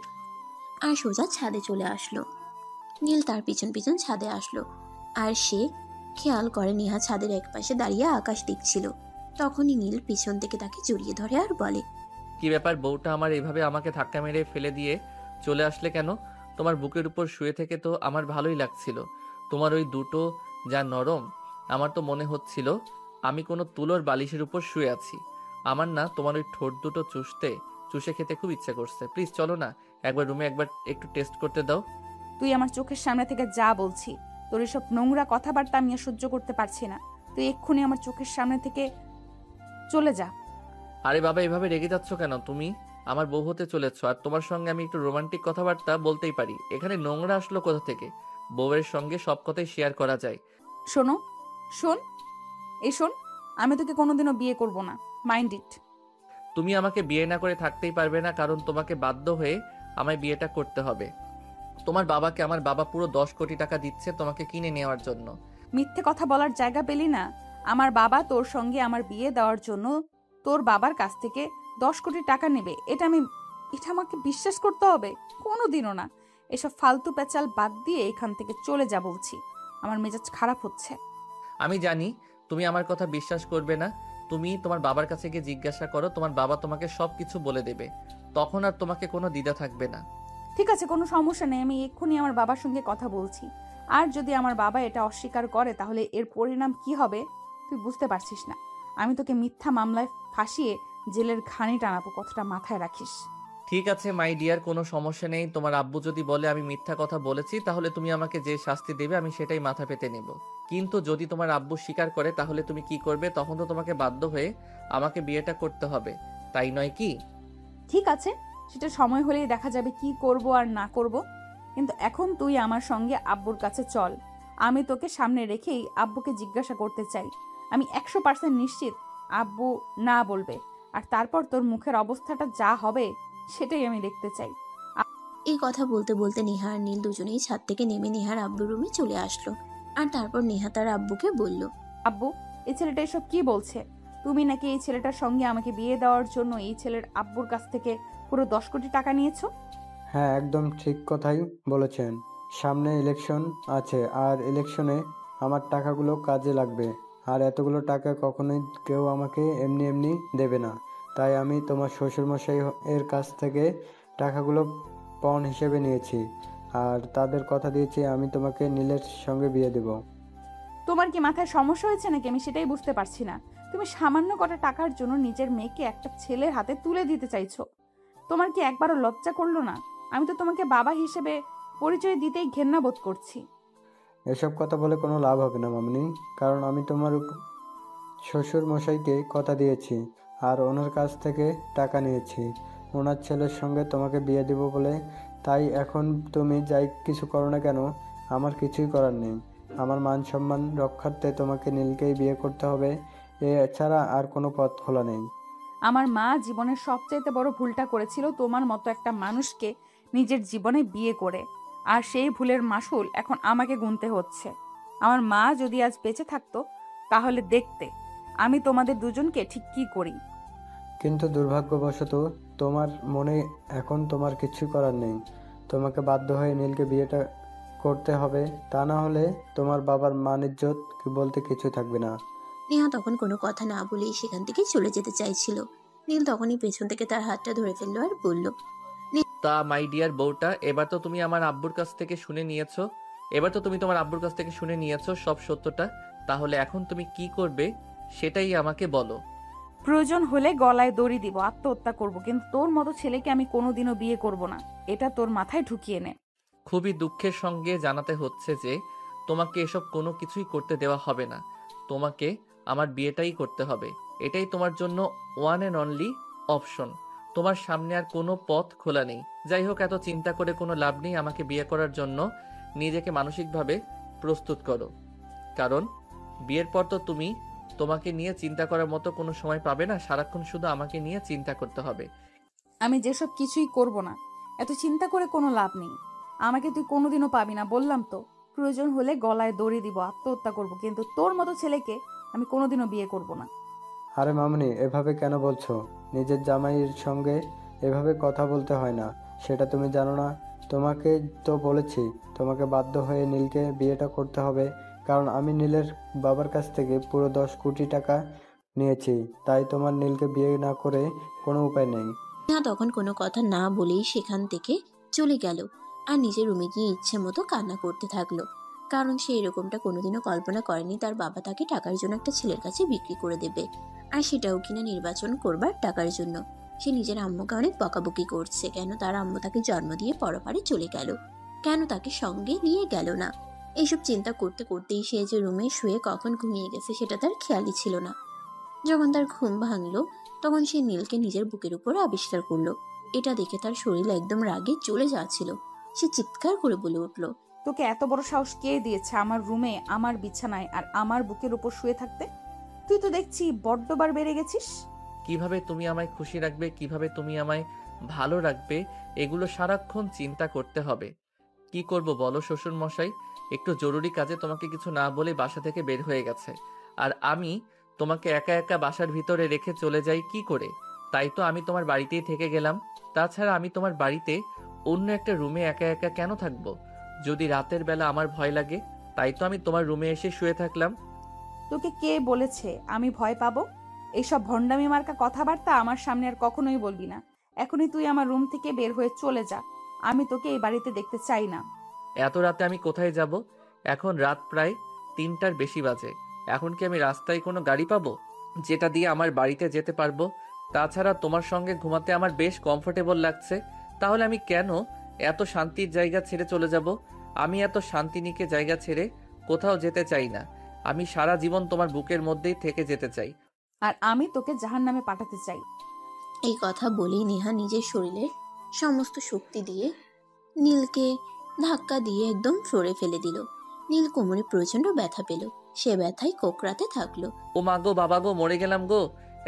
আর সোজা ছাদে চলে আসলো। নীল তার পিছন পিছন ছাদে আসলো আর সে খেয়াল করে নেহা ছাদের একপাশে দাঁড়িয়ে আকাশ দেখছিল। তখনই নীল পিছন থেকে তাকে জড়িয়ে ধরে আর বলে, কি ব্যাপার, বউটা আমার এইভাবে আমাকে ধাক্কা মেরে ফেলে দিয়ে চলে আসলে কেন? তোমার বুকের উপর শুয়ে থেকে তো আমার ভালোই লাগছিল। তোমার ওই দুটো যা নরম, আমার তো মনে হচ্ছিল আমি কোনো তুলোর বালিশের উপর শুয়ে আছি। আমার না তোমার ওই ঠোঁট দুটো চুষে খেতে খুব ইচ্ছা করছে। প্লিজ চলো না, একবার রুমে একবার একটু টেস্ট করতে দাও। তুই আমার চোখের সামনে থেকে যা বলছি, তোর এসব নোংরা কথাবার্তা আমি আর সহ্য করতে পারছি না। তুই এক্ষুনি আমার চোখের সামনে থেকে চলে যা। আরে বাবা, এভাবে রেগে যাচ্ছ কেন? তুমি আমার বউ হতে চলেছো, আর তোমার সঙ্গে আমি একটু রোমান্টিক কথাবার্তা বলতেই পারি। এখানে নোংরা আসলো কোথা থেকে? বউয়ের সঙ্গে সব কথাই শেয়ার করা যায়। শোনো, শোন, শোন, আমি তোকে কোনোদিনও বিয়ে করব না, মাইন্ড ইট। তুমি আমাকে বিয়ে না করে থাকতেই পারবে না, কারণ তোমাকে বাধ্য হয়ে আমায় বিয়েটা করতে হবে। তোমার বাবাকে আমার বাবা পুরো 10 কোটি টাকা দিচ্ছে তোমাকে কিনে নেওয়ার জন্য। মিথ্যে কথা বলার জায়গা পেলি না? আমার বাবা তোর সঙ্গে আমার বিয়ে দেওয়ার জন্য তোর বাবার কাছ থেকে 10 কোটি টাকা নেবে? এটা আমাকে বিশ্বাস করতে হবে? কোনোদিনও না। এসব ফালতু পেঁচাল বাদ দিয়ে এখান থেকে চলে যা বলছি। আমার মেজাজ খারাপ হচ্ছে। আমি জানি তুমি আমার কথা বিশ্বাস করবে না। তুমি তোমার বাবার কাছে গিয়ে জিজ্ঞাসা করো, তোমার বাবা তোমাকে সবকিছু বলে দেবে। তখন আর তোমাকে কোনো দ্বিধা থাকবে না। ঠিক আছে, কোনো সমস্যা নেই, আমি এক্ষুনি আমার বাবার সঙ্গে কথা বলছি। আর যদি আমার বাবা এটা অস্বীকার করে তাহলে এর পরিণাম কি হবে তুই বুঝতে পারছিস না। আমি তোকে মিথ্যা মামলায় ফাঁসিয়ে জেলের ঘানি টানাবো, কথাটা মাথায় রাখিস। ঠিক আছে মাই ডিয়ার, কোনো সমস্যা নেই। তোমার আব্বু যদি বলে আমি মিথ্যা কথা বলেছি, তাহলে তুমি আমাকে যে শাস্তি দেবে আমি সেটাই মাথা পেতে নেব। কিন্তু যদি তোমার আব্বু স্বীকার করে তাহলে তুমি কি করবে? তখন তো তোমাকে বাধ্য হয়ে আমাকে বিয়েটা করতে হবে, তাই নয় কি? ঠিক আছে, সেটা সময় হলেই দেখা যাবে কি করব আর না করব। কিন্তু এখন তুই আমার সঙ্গে আব্বুর কাছে চল। আমি তোকে সামনে রেখেই আব্বুকে জিজ্ঞাসা করতে চাই। আমি 100% নিশ্চিত আব্বু না বলবে, আর তারপর তোর মুখের অবস্থাটা যা হবে সেটাই আমি দেখতে চাই। এই কথা বলতে বলতে নেহা আর নীল দুজনেই ছাদ থেকে নেমে নেহার আব্বুর রুমে চলে আসলো। আর তারপর নেহা তার আব্বুকে বলল, আব্বু, এই ছেলেটা এসব কি বলছে? তুমি নাকি এই ছেলেটার সঙ্গে আমাকে বিয়ে দেওয়ার জন্য এই ছেলের আব্বুর কাছ থেকে পুরো 10 কোটি টাকা নিয়েছো? হ্যাঁ, একদম ঠিক কথাই বলেছেন। সামনে ইলেকশন আছে, আর ইলেকশনে আমার টাকাগুলো কাজে লাগবে। আর এতগুলো টাকা কখনোই কেউ আমাকে এমনি এমনি দেবে না। তাই আমি তোমার শ্বশুরমশাই এর কাছ থেকে টাকাগুলো পণ হিসেবে নিয়েছি, আর তাদের কথা দিয়েছি আমি তোমাকে নীলের সঙ্গে বিয়ে দেব। তোমার কি মাথায় সমস্যা হয়েছে নাকি? আমি সেটাই বুঝতে পারছি না। তুমি সামান্য কটা টাকার জন্য নিজের মেয়েকে একটা ছেলের হাতে তুলে দিতে চাইছো। তোমার কি একবারও লজ্জা করলো না? আমি তো তোমাকে বাবা হিসেবে পরিচয় দিতেই ঘেন্না বোধ করছি। এসব কথা বলে কোনো লাভ হবে না মামনি, কারণ আমি তোমার শ্বশুর মশাইকে কথা দিয়েছি আর ওনার কাছ থেকে টাকা নিয়েছি ওনার ছেলের সঙ্গে তোমাকে বিয়ে দেব বলে। তাই এখন তুমি যাই কিছু করো না কেন, আমার কিছুই করার নেই। আমার মান সম্মান রক্ষার্থে তোমাকে নীলকেই বিয়ে করতে হবে, এছাড়া আর কোনো পথ খোলা নেই। আমার মা জীবনের সবচাইতে বড় ভুলটা করেছিল তোমার মতো একটা মানুষকে নিজের জীবনে বিয়ে করে, আর সেই ভুলের মাসুল এখন আমাকে গুনতে হচ্ছে। আমার মা যদি আজ বেঁচে থাকতো তাহলে দেখতে আমি তোমাদের দুজনকে ঠিক কি করি। কিন্তু দুর্ভাগ্যবশত তোমার মনে এখন তোমার কিছু করার নেই। তোমাকে বাধ্য হয়ে নীলকে বিয়েটা করতে হবে, তা না হলে তোমার বাবার মান ইজ্জত বলতে কিছু থাকবে না। নেহা তখন কোনো কথা না বলেই সেখান থেকে চলে যেতে চাইছিল। নীল তখনই পেছন থেকে তার হাতটা ধরে ফেললো আর বলল, তা মাই ডিয়ার বউটা, এবার তো তুমি আমার আব্বুর কাছ থেকে শুনে নিয়েছো। তোমার আব্বুর কাছ থেকে শুনে নিয়েছো সব সত্যটা। তাহলে এখন তুমি কি করবে সেটাই আমাকে বলো। প্রয়োজন হলে গলায় দড়ি দিব, আত্মহত্যা করব, কিন্তু তোর মতো ছেলেকে আমি কোনোদিনও বিয়ে করব না। এটা তোর মাথায় ঢুকিয়ে নে। খুবই দুঃখের সঙ্গে জানাতে হচ্ছে যে তোমাকে এসব কোনো কিছুই করতে দেওয়া হবে না। তোমাকে আমার বিয়েটাই করতে হবে। এটাই তোমার জন্য ওয়ান অ্যান্ড অনলি অপশন। তোমার সামনে আর কোনো পথ খোলা নেই। যাই হোক, এত চিন্তা করে কোনো লাভ নেই। আমাকে বিয়ে করার জন্য নিজেকে মানসিকভাবে প্রস্তুত করো, কারণ বিয়ের পর তো তোমাকে নিয়ে চিন্তা করার মতো কোনো সময় পাবে না। সারাক্ষণ শুধু আমাকে নিয়ে চিন্তা করতে হবে। আমি যেসব কিছুই করব না, এত চিন্তা করে কোনো লাভ নেই। আমাকে তুই কোনোদিনও পাবি না, বললাম তো। প্রয়োজন হলে গলায় দড়ি দিব, আত্মহত্যা করব, কিন্তু তোর মতো ছেলেকে আমি কোনোদিনও বিয়ে করব না। আরে মামুনি, এভাবে কেন বলছো? নিজের জামাইয়ের সঙ্গে এভাবে কথা বলতে হয় না, সেটা তুমি জানো না? তোমাকে তো বলেছি তোমাকে বাধ্য হয়ে নীলকে বিয়েটা করতে হবে, কারণ আমি নীলের বাবার কাছ থেকে পুরো 10 কোটি টাকা নিয়েছি। তাই তোমার নীলকে বিয়ে না করে কোনো উপায় নেই। নেহা তখন কোনো কথা না বলেই সেখান থেকে চলে গেল আর নিজের রুমে গিয়ে ইচ্ছে মতো কান্না করতে থাকলো। কারণ সে এরকমটা কোনোদিনও কল্পনা করেনি তার বাবা তাকে টাকার জন্য একটা ছেলের কাছে বিক্রি করে দেবে, আর সেটাও কিনা নির্বাচন করবার টাকার জন্য। সে নিজের আম্মুকে অনেক বকাবকি করছে, কেন তার আম্মু তাকে জন্ম দিয়ে পরপারে চলে গেল, কেন তাকে সঙ্গে নিয়ে গেল না। এইসব চিন্তা করতে করতেই সে যে রুমে শুয়ে কখন ঘুমিয়ে গেছে সেটা তার খেয়ালই ছিল না। যখন তার ঘুম ভাঙলো তখন সে নীলকে নিজের বুকের উপর আবিষ্কার করলো। এটা দেখে তার শরীর একদম রাগে চলে যাচ্ছিল। সে চিৎকার করে বলে উঠল, তোকে এত বড় সাহস কে দিয়েছে আমার রুমে, আমার বিছানায় আর আমার বুকের উপর শুয়ে থাকতে? তুই তো দেখছি বড্ডবার বেড়ে গেছিস। কিভাবে তুমি আমায় খুশি রাখবে, কিভাবে তুমি আমায় ভালো রাখবে, এগুলো সারাক্ষণ চিন্তা করতে হবে। কি করব বলো শ্বশুর মশাই, একটু জরুরি কাজে তোমাকে কিছু না বলে বাসা থেকে বের হয়ে গেছে, আর আমি তোমাকে একা একা বাসার ভিতরে রেখে চলে যাই কি করে? তাই তো আমি তোমার বাড়িতেই থেকে গেলাম। তাছাড়া আমি তোমার বাড়িতে অন্য একটা রুমে একা একা কেন থাকবো? যদি রাতের বেলা আমার ভয় লাগে, তাই তো আমি তোমার রুমে এসে শুয়ে থাকলাম। তোকে কে বলেছে আমি ভয় পাবো? এইসব ভণ্ডামি মার্কা কথাবার্তা আমার সামনে আর কখনোই বলবি না। এখনই তুই আমার রুম থেকে বের হয়ে চলে যা। আমি তোকে এই বাড়িতে দেখতে চাই না। এত রাতে আমি কোথায় যাব? এখন রাত প্রায় 3টার বেশি বাজে। এখন কি আমি রাস্তায় কোনো গাড়ি পাবো যেটা দিয়ে আমার বাড়িতে যেতে পারবো? তাছাড়া তোমার সঙ্গে ঘুমাতে আমার বেশ কমফোর্টেবল লাগছে। তাহলে আমি কেন এত শান্তির জায়গা ছেড়ে চলে যাব? আমি এত শান্তিনিকে জায়গা ছেড়ে কোথাও যেতে চাই না। আমি সারা জীবন তোমার বুকের মধ্যেই থেকে যেতে চাই। আর আমি তোকে জাহান্নামে পাঠাতে চাই। এই কথা বলেই নেহা নিজের শরীরের সমস্ত শক্তি দিয়ে নীলকে ধাক্কা দিয়ে একদম ফ্লোরে ফেলে দিল। নীল কোমরে প্রচন্ড ব্যথা পেল, সে ব্যথায় কোকড়াতে থাকলো। ও মা গো, বাবা গো, মরে গেলাম গো!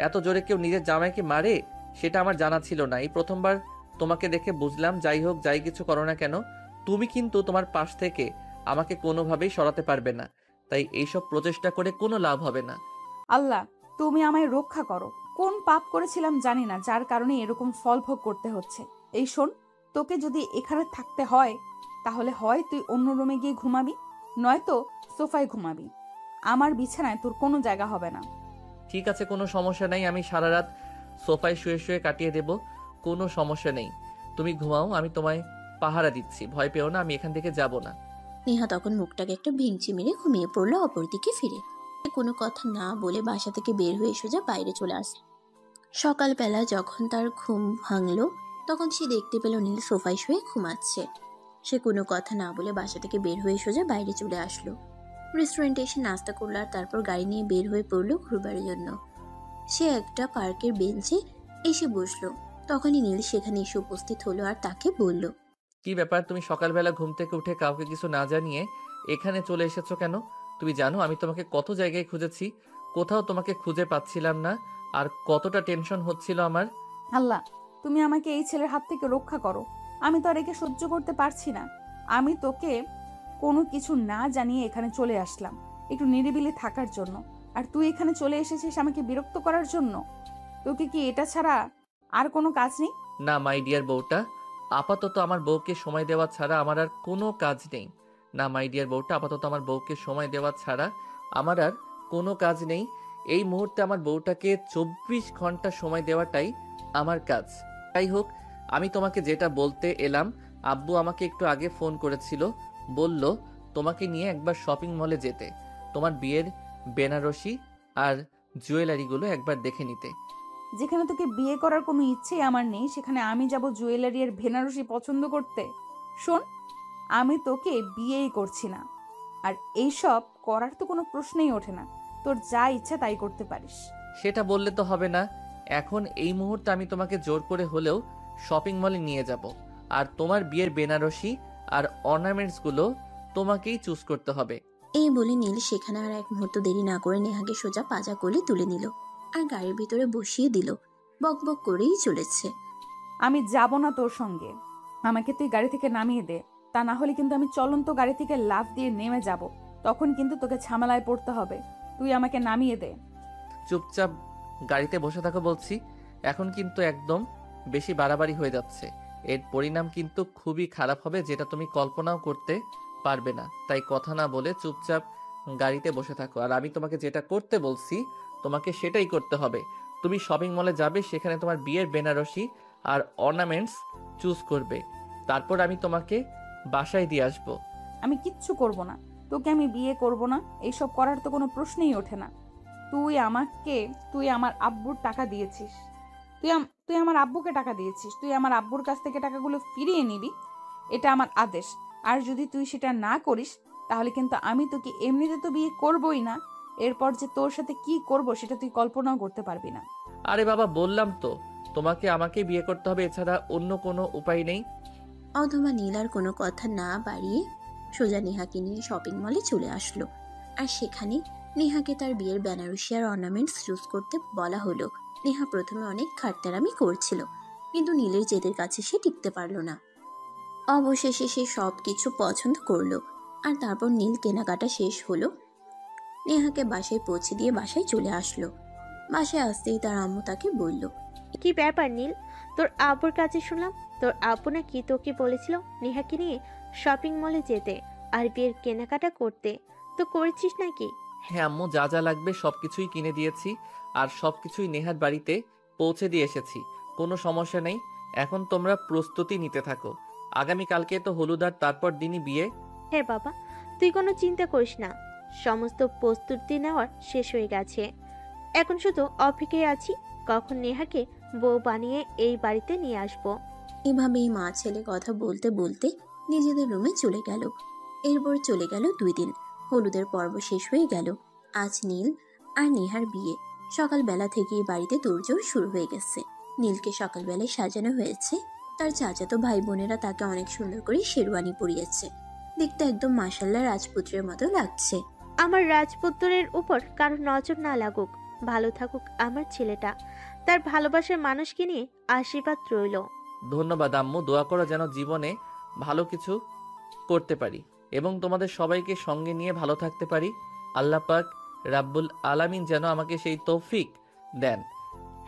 এত জোরে কেউ নিজের জামাইকে মারে? সেটা আমার জানা ছিল না, এই প্রথমবার তোমাকে দেখে বুঝলাম। যাই হোক, যাই কিছু করো না কেন, তুমি কিন্তু তোমার পাশ থেকে আমাকে কোনোভাবেই সরাতে পারবে না। তাই এইসব প্রচেষ্টা করে কোনো লাভ হবে না। আল্লাহ, তুমি আমায় রক্ষা করো। কোন পাপ করেছিলাম জানি না, যার কারণে এরকম ফল ভোগ করতে হচ্ছে। এই শোন, তোকে যদি এখানে থাকতে হয় তাহলে হয় তুই অন্য রুমে গিয়ে ঘুমাবি, নয়তো সোফায় ঘুমাবি। আমার বিছানায় তোর কোনো জায়গা হবে না। ঠিক আছে, কোনো সমস্যা নেই, আমি সারা রাত সোফায় শুয়ে শুয়ে কাটিয়ে দেব, কোনো সমস্যা নেই। তুমি ঘুমাও, আমি তোমায় পাহারা দিচ্ছি, ভয় পেও না, আমি এখান থেকে যাব না। নেহা তখন মুখটাকে একটা ভেঙচি মেরে ঘুমিয়ে পড়লো অপরদিকে ফিরে। কোনো কথা না বলে বাসা থেকে বের হয়ে সোজা বাইরে চলে আসে। সকালবেলা যখন তার ঘুম ভাঙলো তখন সে দেখতে পেল নীল সোফায় শুয়ে ঘুমাচ্ছে। সে কোনো কথা না বলে বাসা থেকে বের হয়ে সোজা বাইরে চলে আসলো। রেস্টুরেন্টে এসে নাস্তা করলো আর তারপর গাড়ি নিয়ে বের হয়ে পড়লো ঘুরবার জন্য। সে একটা পার্কের বেঞ্চে এসে বসলো। তখনই নীল সেখানে এসে উপস্থিত হলো আর তাকে বলল, কি ব্যাপার, তুমি সকালবেলা ঘুম থেকে উঠে কাউকে কিছু না জানিয়ে এখানে চলে এসেছো কেন? তুমি জানো আমি তোমাকে কত জায়গায় খুঁজেছি, কোথাও তোমাকে খুঁজে পাচ্ছিলাম না, আর কতটা টেনশন হচ্ছিল আমার। আল্লাহ, তুমি আমাকে এই ছেলের হাত থেকে রক্ষা করো। আমি তো আর একে সহ্য করতে পারছি না। আমি তোকে কোনো কিছু না জানিয়ে এখানে চলে আসলাম একটু নিরিবিলি থাকার জন্য, আর তুই এখানে চলে এসেছিস আমাকে বিরক্ত করার জন্য। তোকে কি এটা ছাড়া আর কোনো কাজ নেই? না মাই ডিয়ার বউটা, আপাতত আমার বউকে সময় দেওয়া ছাড়া আমার আর কোনো কাজ নেই। না মাই ডিয়ার বউটা, আপাতত আমার বউকে সময় দেওয়া ছাড়া আমার আর কোনো কাজ নেই। এই মুহূর্তে আমার বউটাকে 24 ঘন্টা সময় দেওয়াটাই আমার কাজ। যাই হোক, আমি তোমাকে যেটা বলতে এলাম, আব্বু আমাকে একটু আগে ফোন করেছিল, বলল তোমাকে নিয়ে একবার শপিং মলে যেতে, তোমার বিয়ের বেনারসি আর জুয়েলারিগুলো একবার দেখে নিতে। যেখানে তোকে বিয়ে করার কোনো ইচ্ছেই আমার নেই, সেখানে আমি যাব জুয়েলারি আর বেনারসি পছন্দ করতে? শোন, আমি তোকে বিয়েই করছি না, আর এইসব করার তো কোনো প্রশ্নই ওঠে না। তোর যা ইচ্ছা তাই করতে পারিস। সেটা বললে তো হবে না। এখন এই মুহূর্তে আমি তোমাকে জোর করে হলেও শপিং মলে নিয়ে যাব, আর তোমার বিয়ের বেনারসি আর অর্নামেন্টসগুলো তোমাকেই চুজ করতে হবে। এই বলে নীল সেখানে আর এক মুহূর্ত দেরি না করে নেহাকে সোজা পাজা কোলে তুলে নিল আর গাড়ির ভিতরে বসিয়ে দিল। বক বক করেই চলেছে। আমি যাব না তোর সঙ্গে, আমাকে তুই গাড়ি থেকে নামিয়ে দে। তা না হলে কিন্তু আমি চলন্ত গাড়ি থেকে লাফ দিয়ে নেমে যাব। তখন কিন্তু তোকে ঝামেলায় পড়তে হবে। তুই আমাকে নামিয়ে দে। চুপচাপ গাড়িতে বসে থাকো বলছি। এখন কিন্তু একদম বেশি বাড়াবাড়ি হয়ে যাচ্ছে। এর পরিণাম কিন্তু খুবই খারাপ হবে, যেটা তুমি কল্পনাও করতে পারবে না। তাই কথা না বলে চুপচাপ গাড়িতে বসে থাকো। আর আমি তোমাকে যেটা করতে বলছি তোমাকে সেটাই করতে হবে। তুমি শপিং মলে যাবে, সেখানে তোমার বিয়ের বেনারসি আর অর্নামেন্টস চুজ করবে। তারপর আমি তোমাকে বাসায় দিয়ে আসবো। আমি কিচ্ছু করব না। তোকে আমি বিয়ে করব না, এইসব করার তো কোনো প্রশ্নই ওঠে না। তুই আমার আব্বুর টাকা দিয়েছিস। তুই আমার আব্বুকে টাকা দিয়েছিস। তুই আমার আব্বুর কাছ থেকে টাকাগুলো ফিরিয়ে নিবি, এটা আমার আদেশ। আর যদি তুই সেটা না করিস তাহলে কিন্তু আমি তোকে এমনিতে তো বিয়ে করবই না, এরপর যে তোর সাথে কি করব সেটা তুই কল্পনাও করতে পারবি না। আরে বাবা, বললাম তো তোমাকে আমাকে বিয়ে করতে হবে, এছাড়া অন্য কোনো উপায় নেই। অধমা নীল আর কোনো কথা না বাড়িয়ে সোজা নেহাকে নিয়ে শপিং মলে চলে আসলো। আর সেখানে নেহাকে তার বিয়ের বেনারসি আর অর্নামেন্টস চুজ করতে বলা হলো। নেহা প্রথমে অনেক খাটতারামি করছিল, কিন্তু নীলের জেদের কাছে সে টিকতে পারল না। অবশেষে সে সব কিছু পছন্দ করলো। আর তারপর নীল কেনাকাটা শেষ হলো। নেহাকে বাসায় পৌঁছে দিয়ে বাসায় চলে আসলো। বাসায় আসতেই তার আম্মু তাকে বলল, কি ব্যাপার নীল, তোর আব্বুর কাছে শুনলাম তোর আব্বু নাকি তোকে বলেছিল নেহাকে নিয়ে শপিং মলে যেতে আর বিয়ের কেনাকাটা করতে, তো করেছিস নাকি? হ্যাঁ আম্মু, যা যা লাগবে সবকিছুই কিনে দিয়েছি আর সবকিছুই নেহার বাড়িতে পৌঁছে দিয়ে এসেছি। কোনো সমস্যা নেই। এখন তোমরা প্রস্তুতি নিতে থাকো। আগামীকালকে তো হলুদ আর তারপর দিনই বিয়ে। হ্যাঁ বাবা, তুই কোনো চিন্তা করিস না, সমস্ত প্রস্তুতি নেওয়ার শেষ হয়ে গেছে। এখন শুধু অপেক্ষায় আছি কখন নেহাকে বউ বানিয়ে এই বাড়িতে নিয়ে আসবো। এভাবেই মা ছেলে কথা বলতে বলতে নিজেদের রুমে চলে গেল। এরপর চলে গেল 2 দিন। হলুদের পর্ব শেষ হয়ে গেল। আজ নীল আর নেহার বিয়ে। সকালবেলা থেকেই বাড়িতে তোড়জোড় শুরু হয়ে গেছে। নীলকে সকালবেলায় সাজানো হয়েছে। তার চাচাতো ভাই বোনেরা তাকে অনেক সুন্দর করে শেরওয়ানি পরিয়েছে। দেখতে একদম মাশাআল্লাহ রাজপুত্রের মতো লাগছে। আমার রাজপুত্রের উপর কারো নজর না লাগুক, ভালো থাকুক আমার ছেলেটা। তার ভালোবাসার মানুষকে নিয়ে আশীর্বাদ রইল। ধন্যবাদ আম্মু, দোয়া করো যেন জীবনে ভালো কিছু করতে পারি এবং তোমাদের সবাইকে সঙ্গে নিয়ে ভালো থাকতে পারি। আল্লাহ পাক রাব্বুল আলামিন যেন আমাকে সেই তৌফিক দেন।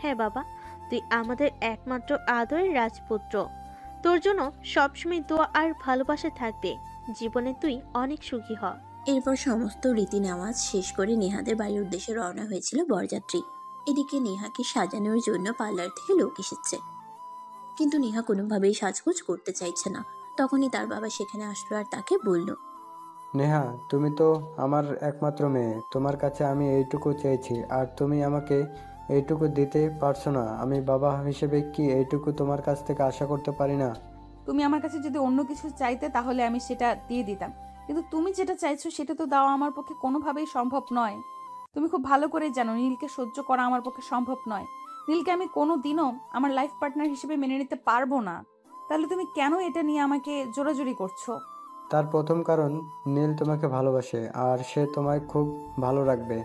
হ্যাঁ বাবা, তুই আমাদের একমাত্র আদরের রাজপুত্র। তোর জন্য সবসময় দোয়া আর ভালোবাসা থাকবে। জীবনে তুই অনেক সুখী হ। এরপর সমস্ত রীতি নেওয়াজ শেষ করে নেহাদের বাড়ির উদ্দেশ্যে রওনা হয়েছিল বরযাত্রী। এদিকে নেহাকে সাজানোর জন্য পার্লার থেকে লোক এসেছে, কিন্তু নেহা কোনোভাবেই সাজগোজ করতে চাইছে না। তখনই তার বাবা সেখানে আসলো আর তাকে বলল, নেহা, তুমি তো আমার একমাত্র মেয়ে, তোমার কাছে আমি এইটুকু চেয়েছি আর তুমি আমাকে এইটুকু দিতে পারছো না। আমি বাবা হিসেবে কি এইটুকু তোমার কাছ থেকে আশা করতে পারি না? তুমি আমার কাছে যদি অন্য কিছু চাইতে তাহলে আমি সেটা দিয়ে দিতাম, কিন্তু তুমি যেটা চাইছো সেটা তো দেওয়া আমার পক্ষে কোনোভাবেই সম্ভব নয়। তুমি খুব ভালো করে জানো নীলকে সহ্য করা আমার পক্ষে সম্ভব নয়। নীলকে আমি কোনো দিনও আমার লাইফ পার্টনার হিসেবে মেনে নিতে পারবো না। তাহলে তুমি কেন এটা নিয়ে আমাকে জোরাজুরি করছো? তার প্রথম কারণ, নীল তোমাকে ভালোবাসে আর সে তোমায় খুব ভালো রাখবে।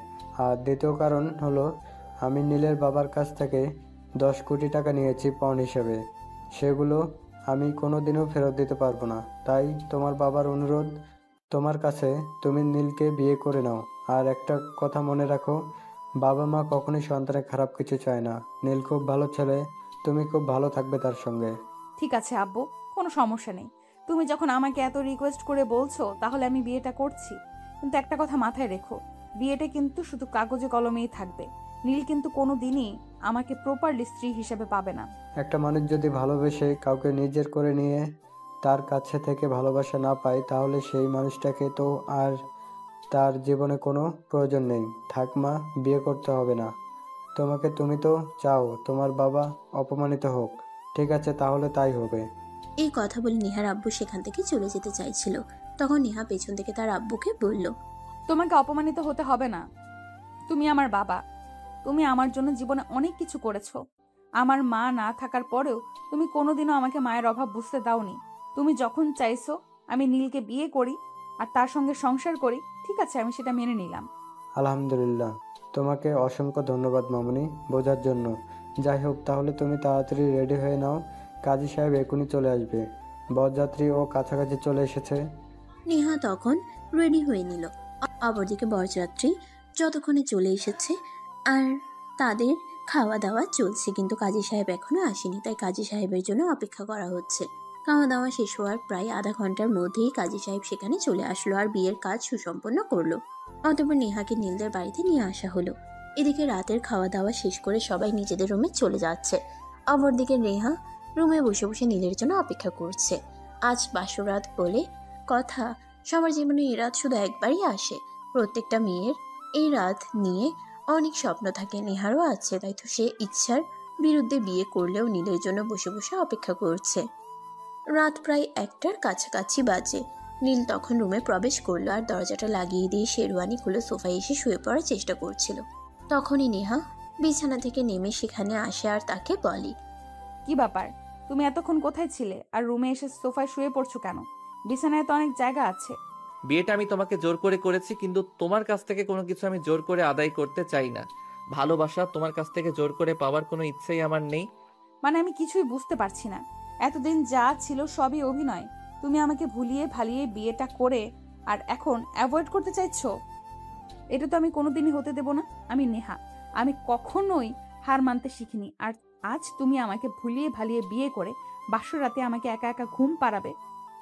আর দ্বিতীয় কারণ হলো, আমি নীলের বাবার কাছ থেকে 10 কোটি টাকা নিয়েছি পণ হিসেবে। সেগুলো আমি কোনোদিনও ফেরত দিতে পারবো না। তাই তোমার বাবার অনুরোধ তোমার কাছে, তুমি নীলকে বিয়ে করে নাও। আর একটা কথা মনে রাখো, বাবা মা কখনোই সন্তানের খারাপ কিছু চায় না। নীল খুব ভালো ছেলে, তুমি খুব ভালো থাকবে তার সঙ্গে। ঠিক আছে আব্বু, কোনো সমস্যা নেই। তুমি যখন আমাকে এত রিকোয়েস্ট করে বলছো তাহলে আমি বিয়েটা করছি। কিন্তু একটা কথা মাথায় রেখো, বিয়েটা কিন্তু শুধু কাগজে কলমেই থাকবে। নীল কিন্তু কোনো দিনই আমাকে প্রপারলি স্ত্রী হিসেবে পাবে না। একটা মানুষ যদি ভালোবেসে কাউকে নিজের করে নিয়ে তার কাছে থেকে ভালোবাসা না পায়, তাহলে সেই মানুষটাকে তো আর তার জীবনে কোনো প্রয়োজন নেই। থাক মা, বিয়ে করতে হবে না তোমাকে। তুমি তো চাও তোমার বাবা অপমানিত হোক। ঠিক আছে, তাহলে তাই হবে। এই কথা বলে নেহার আব্বু সেখান থেকে চলে যেতে চাইছিল। তখন নেহা পেছন থেকে তার আব্বুকে বলল, তোমাকে অপমানিত হতে হবে না। তুমি আমার বাবা। তুমি আমার জন্য জীবনে অনেক কিছু করেছো। আমার মা না থাকার পরেও তুমি কোনোদিনও আমাকে মায়ের অভাব বুঝতে দাওনি। তুমি যখন চাইছো আমি নীলকে বিয়ে করি আর তার সঙ্গে সংসার করি, ঠিক আছে, আমি সেটা মেনে নিলাম। আলহামদুলিল্লাহ, তোমাকে অসংখ্য ধন্যবাদ মামুনি বোঝার জন্য। যাই হোক, তাহলে তুমি তাড়াতাড়ি রেডি হয়ে নাও, কাজী সাহেব এখনই চলে আসবে। বরযাত্রীও কাছাকাছি চলে এসেছে। নেহা তখন রেডি হয়ে নিল। অপরদিকে বরযাত্রী যতক্ষণে চলে এসেছে আর তাদের খাওয়া দাওয়া চলছে, কিন্তু কাজী সাহেব এখনো আসেনি, তাই কাজী সাহেবের জন্য অপেক্ষা করা হচ্ছে। খাওয়া দাওয়া শেষ হওয়ার প্রায় আধা ঘন্টার মধ্যেই কাজী সাহেব সেখানে চলে আসলো আর বিয়ের কাজ সুসম্পন্ন করলো। অতঃপর নেহাকে নীলদের বাড়িতে নিয়ে আসা হলো। এদিকে রাতের খাওয়া দাওয়া শেষ করে সবাই নিজেদের রুমে চলে যাচ্ছে। অপরদিকে নেহা রুমে বসে বসে নীলের জন্য অপেক্ষা করছে। আজ বাসরাত বলে কথা, সবার জীবনে এই রাত শুধু একবারই আসে। প্রত্যেকটা মেয়ের এই রাত নিয়ে অনেক স্বপ্ন থাকে, নেহারও আছে, তাই তো সে ইচ্ছার বিরুদ্ধে বিয়ে করলেও নীলের জন্য বসে বসে অপেক্ষা করছে। রাত প্রায় 1টার কাছাকাছি বাজে। নীল তখন রুমে প্রবেশ করলো আর দরজাটা লাগিয়ে দিয়ে শেরওয়ানি খুলে সোফায় এসে শুয়ে পড়ার চেষ্টা করছিল। তখনই নেহা বিছানা থেকে নেমে সেখানে আসে আর তাকে বলে, কি ব্যাপার, তুমি এতক্ষণ কোথায় ছিলে আর রুমে এসে সোফায় শুয়ে পড়ছো কেন? বিছানায় তো অনেক জায়গা আছে। বিয়েটা আমি তোমাকে জোর করে করেছি, কিন্তু তোমার কাছ থেকে কোনো কিছু আমি জোর করে আদায় করতে চাই না। ভালোবাসা তোমার কাছ থেকে জোর করে পাওয়ার কোনো ইচ্ছেই আমার নেই। মানে আমি কিছুই বুঝতে পারছি না। এতদিন যা ছিল সবই অভিনয়। তুমি আমাকে ভুলিয়ে ভালিয়ে বিয়েটা করে আর এখন অ্যাভয়েড করতে চাইছো। এটা তো আমি কোনোদিনই হতে দেব না। আমি নেহা, আমি কখনোই হার মানতে শিখিনি। আর আজ তুমি আমাকে ভুলিয়ে ভালিয়ে বিয়ে করে বাসরাতে আমাকে একা একা ঘুম পাড়াবে,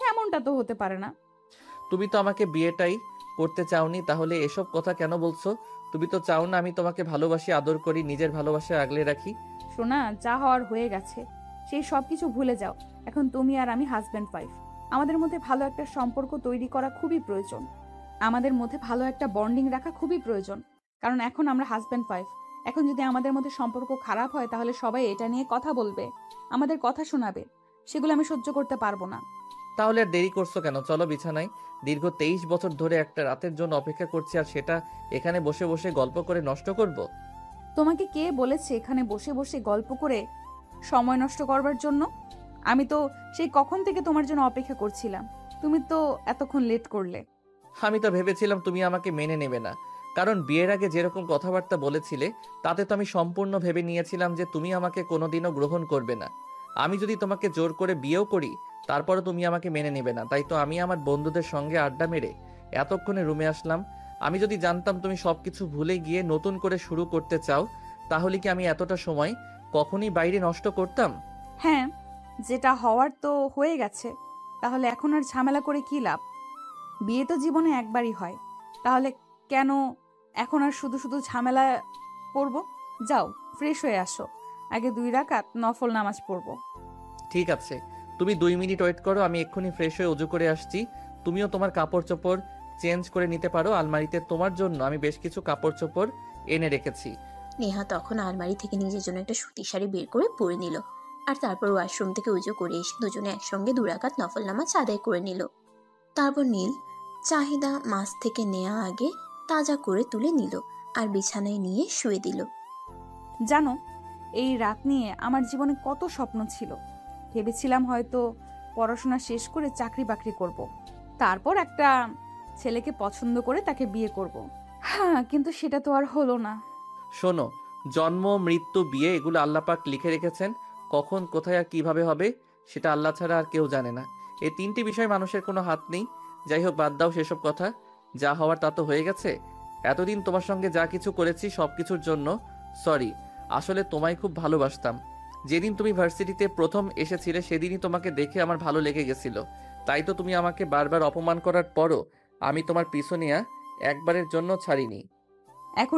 এমনটা তো হতে পারে না। তুমি তো আমাকে বিয়েটাই করতে চাওনি, তাহলে এসব কথা কেন বলছো? তুমি তো চাও না আমি তোমাকে ভালোবাসি, আদর করি, নিজের ভালোবাসা আগলে রাখি। শোনা, যা হওয়ার হয়ে গেছে, সেই সব কিছু ভুলে যাও। এখন তুমি আর আমি হাজব্যান্ড ওয়াইফ। আমাদের মধ্যে ভালো একটা সম্পর্ক তৈরি করা খুবই প্রয়োজন। আমাদের মধ্যে ভালো একটা বন্ডিং রাখা খুবই প্রয়োজন, কারণ এখন আমরা হাজব্যান্ড ওয়াইফ। এখন যদি আমাদের মধ্যে সম্পর্ক খারাপ হয় তাহলে সবাই এটা নিয়ে কথা বলবে, আমাদের কথা শোনাবে, সেগুলো আমি সহ্য করতে পারবো না। তাহলে আর দেরি করছো কেন? চলো বিছানায়। দীর্ঘ 23 বছর ধরে একটা রাতের জন্য অপেক্ষা করছি, আর সেটা এখানে বসে বসে গল্প করে নষ্ট করব? তোমাকে কে বলেছে এখানে বসে বসে গল্প করে সময় নষ্ট করবার জন্য? আমি তো সেই কখন থেকে তোমার জন্য অপেক্ষা করছিলাম, তুমি তো এতক্ষণ লেট করলে। আমি তো ভেবেছিলাম তুমি আমাকে মেনে নেবে না, কারণ বিয়ের আগে যেরকম কথাবার্তা বলেছিলে তাতে তো আমি সম্পূর্ণ ভেবে নিয়েছিলাম যে তুমি আমাকে কোনোদিনও গ্রহণ করবে না। আমি যদি তোমাকে জোর করে বিয়েও করি তারপরে তুমি আমাকে মেনে নেবে না, তাই তো আমি আমার বন্ধুদের সঙ্গে আড্ডা মেরে এতক্ষণে রুমে আসলাম। আমি যদি জানতাম তুমি সবকিছু ভুলে গিয়ে নতুন করে শুরু করতে চাও, তাহলে কি আমি এতটা সময় কখনই বাইরে নষ্ট করতাম? হ্যাঁ, যেটা হওয়ার তো হয়ে গেছে, তাহলে এখন আর ঝামেলা করে কি লাভ? বিয়ে তো জীবনে একবারই হয়, তাহলে কেন এখন আর শুধু শুধু ঝামেলা করব? যাও, ফ্রেশ হয়ে আসো, আগে 2 রাকাত নফল নামাজ পড়বো। ঠিক আছে, তুমি 2 মিনিট ওয়েট করো, আমি এক্ষুনি ফ্রেশ হয়ে অজু করে আসছি। তুমিও তোমার কাপড় চোপড় চেঞ্জ করে নিতে পারো। আলমারিতে তোমার জন্য আমি বেশ কিছু কাপড় চোপড় এনে রেখেছি। নেহা তখন আলমারি থেকে নিজের জন্য একটা সুতির শাড়ি বের করে পরে নিল আর তারপর ওয়াশরুম থেকে উজু করে এসে দুজনে একসঙ্গে 2 রাকাত নফল নামাজ আদায় করে নিল। তারপর নীল চাহিদা মাছ থেকে নেয়া আগে তাজা করে তুলে নিল আর বিছানায় নিয়ে শুয়ে দিল। জানো, এই রাত নিয়ে আমার জীবনে কত স্বপ্ন ছিল। ভেবেছিলাম হয়তো পড়াশোনা শেষ করে চাকরি বাকরি করব, তারপর একটা ছেলেকে পছন্দ করে তাকে বিয়ে করব। হ্যাঁ, কিন্তু সেটা তো আর হলো না। শোনো, জন্ম, মৃত্যু, বিয়ে এগুলো আল্লাহ পাক লিখে রেখেছেন। কখন, কোথায় আর কিভাবে হবে সেটা আল্লাহ ছাড়া আর কেউ জানে না। এই 3টি বিষয় মানুষের কোনো হাত নেই। যাই হোক, বাদ দাও সেসব কথা। যা হওয়ার তা তো হয়ে গেছে। এতদিন তোমার সঙ্গে যা কিছু করেছি সব কিছুর জন্য সরি। আসলে তোমায় খুব ভালোবাসতাম। যেদিন তুমি ভার্সিটিতে প্রথম এসেছিলে সেদিনই তোমাকে দেখে আমার ভালো লেগে গেছিল। তাই তো তুমি আমাকে বারবার অপমান করার পরও আমি তোমার পিছু নিয়ে একবারের জন্য ছাড়িনি। এখন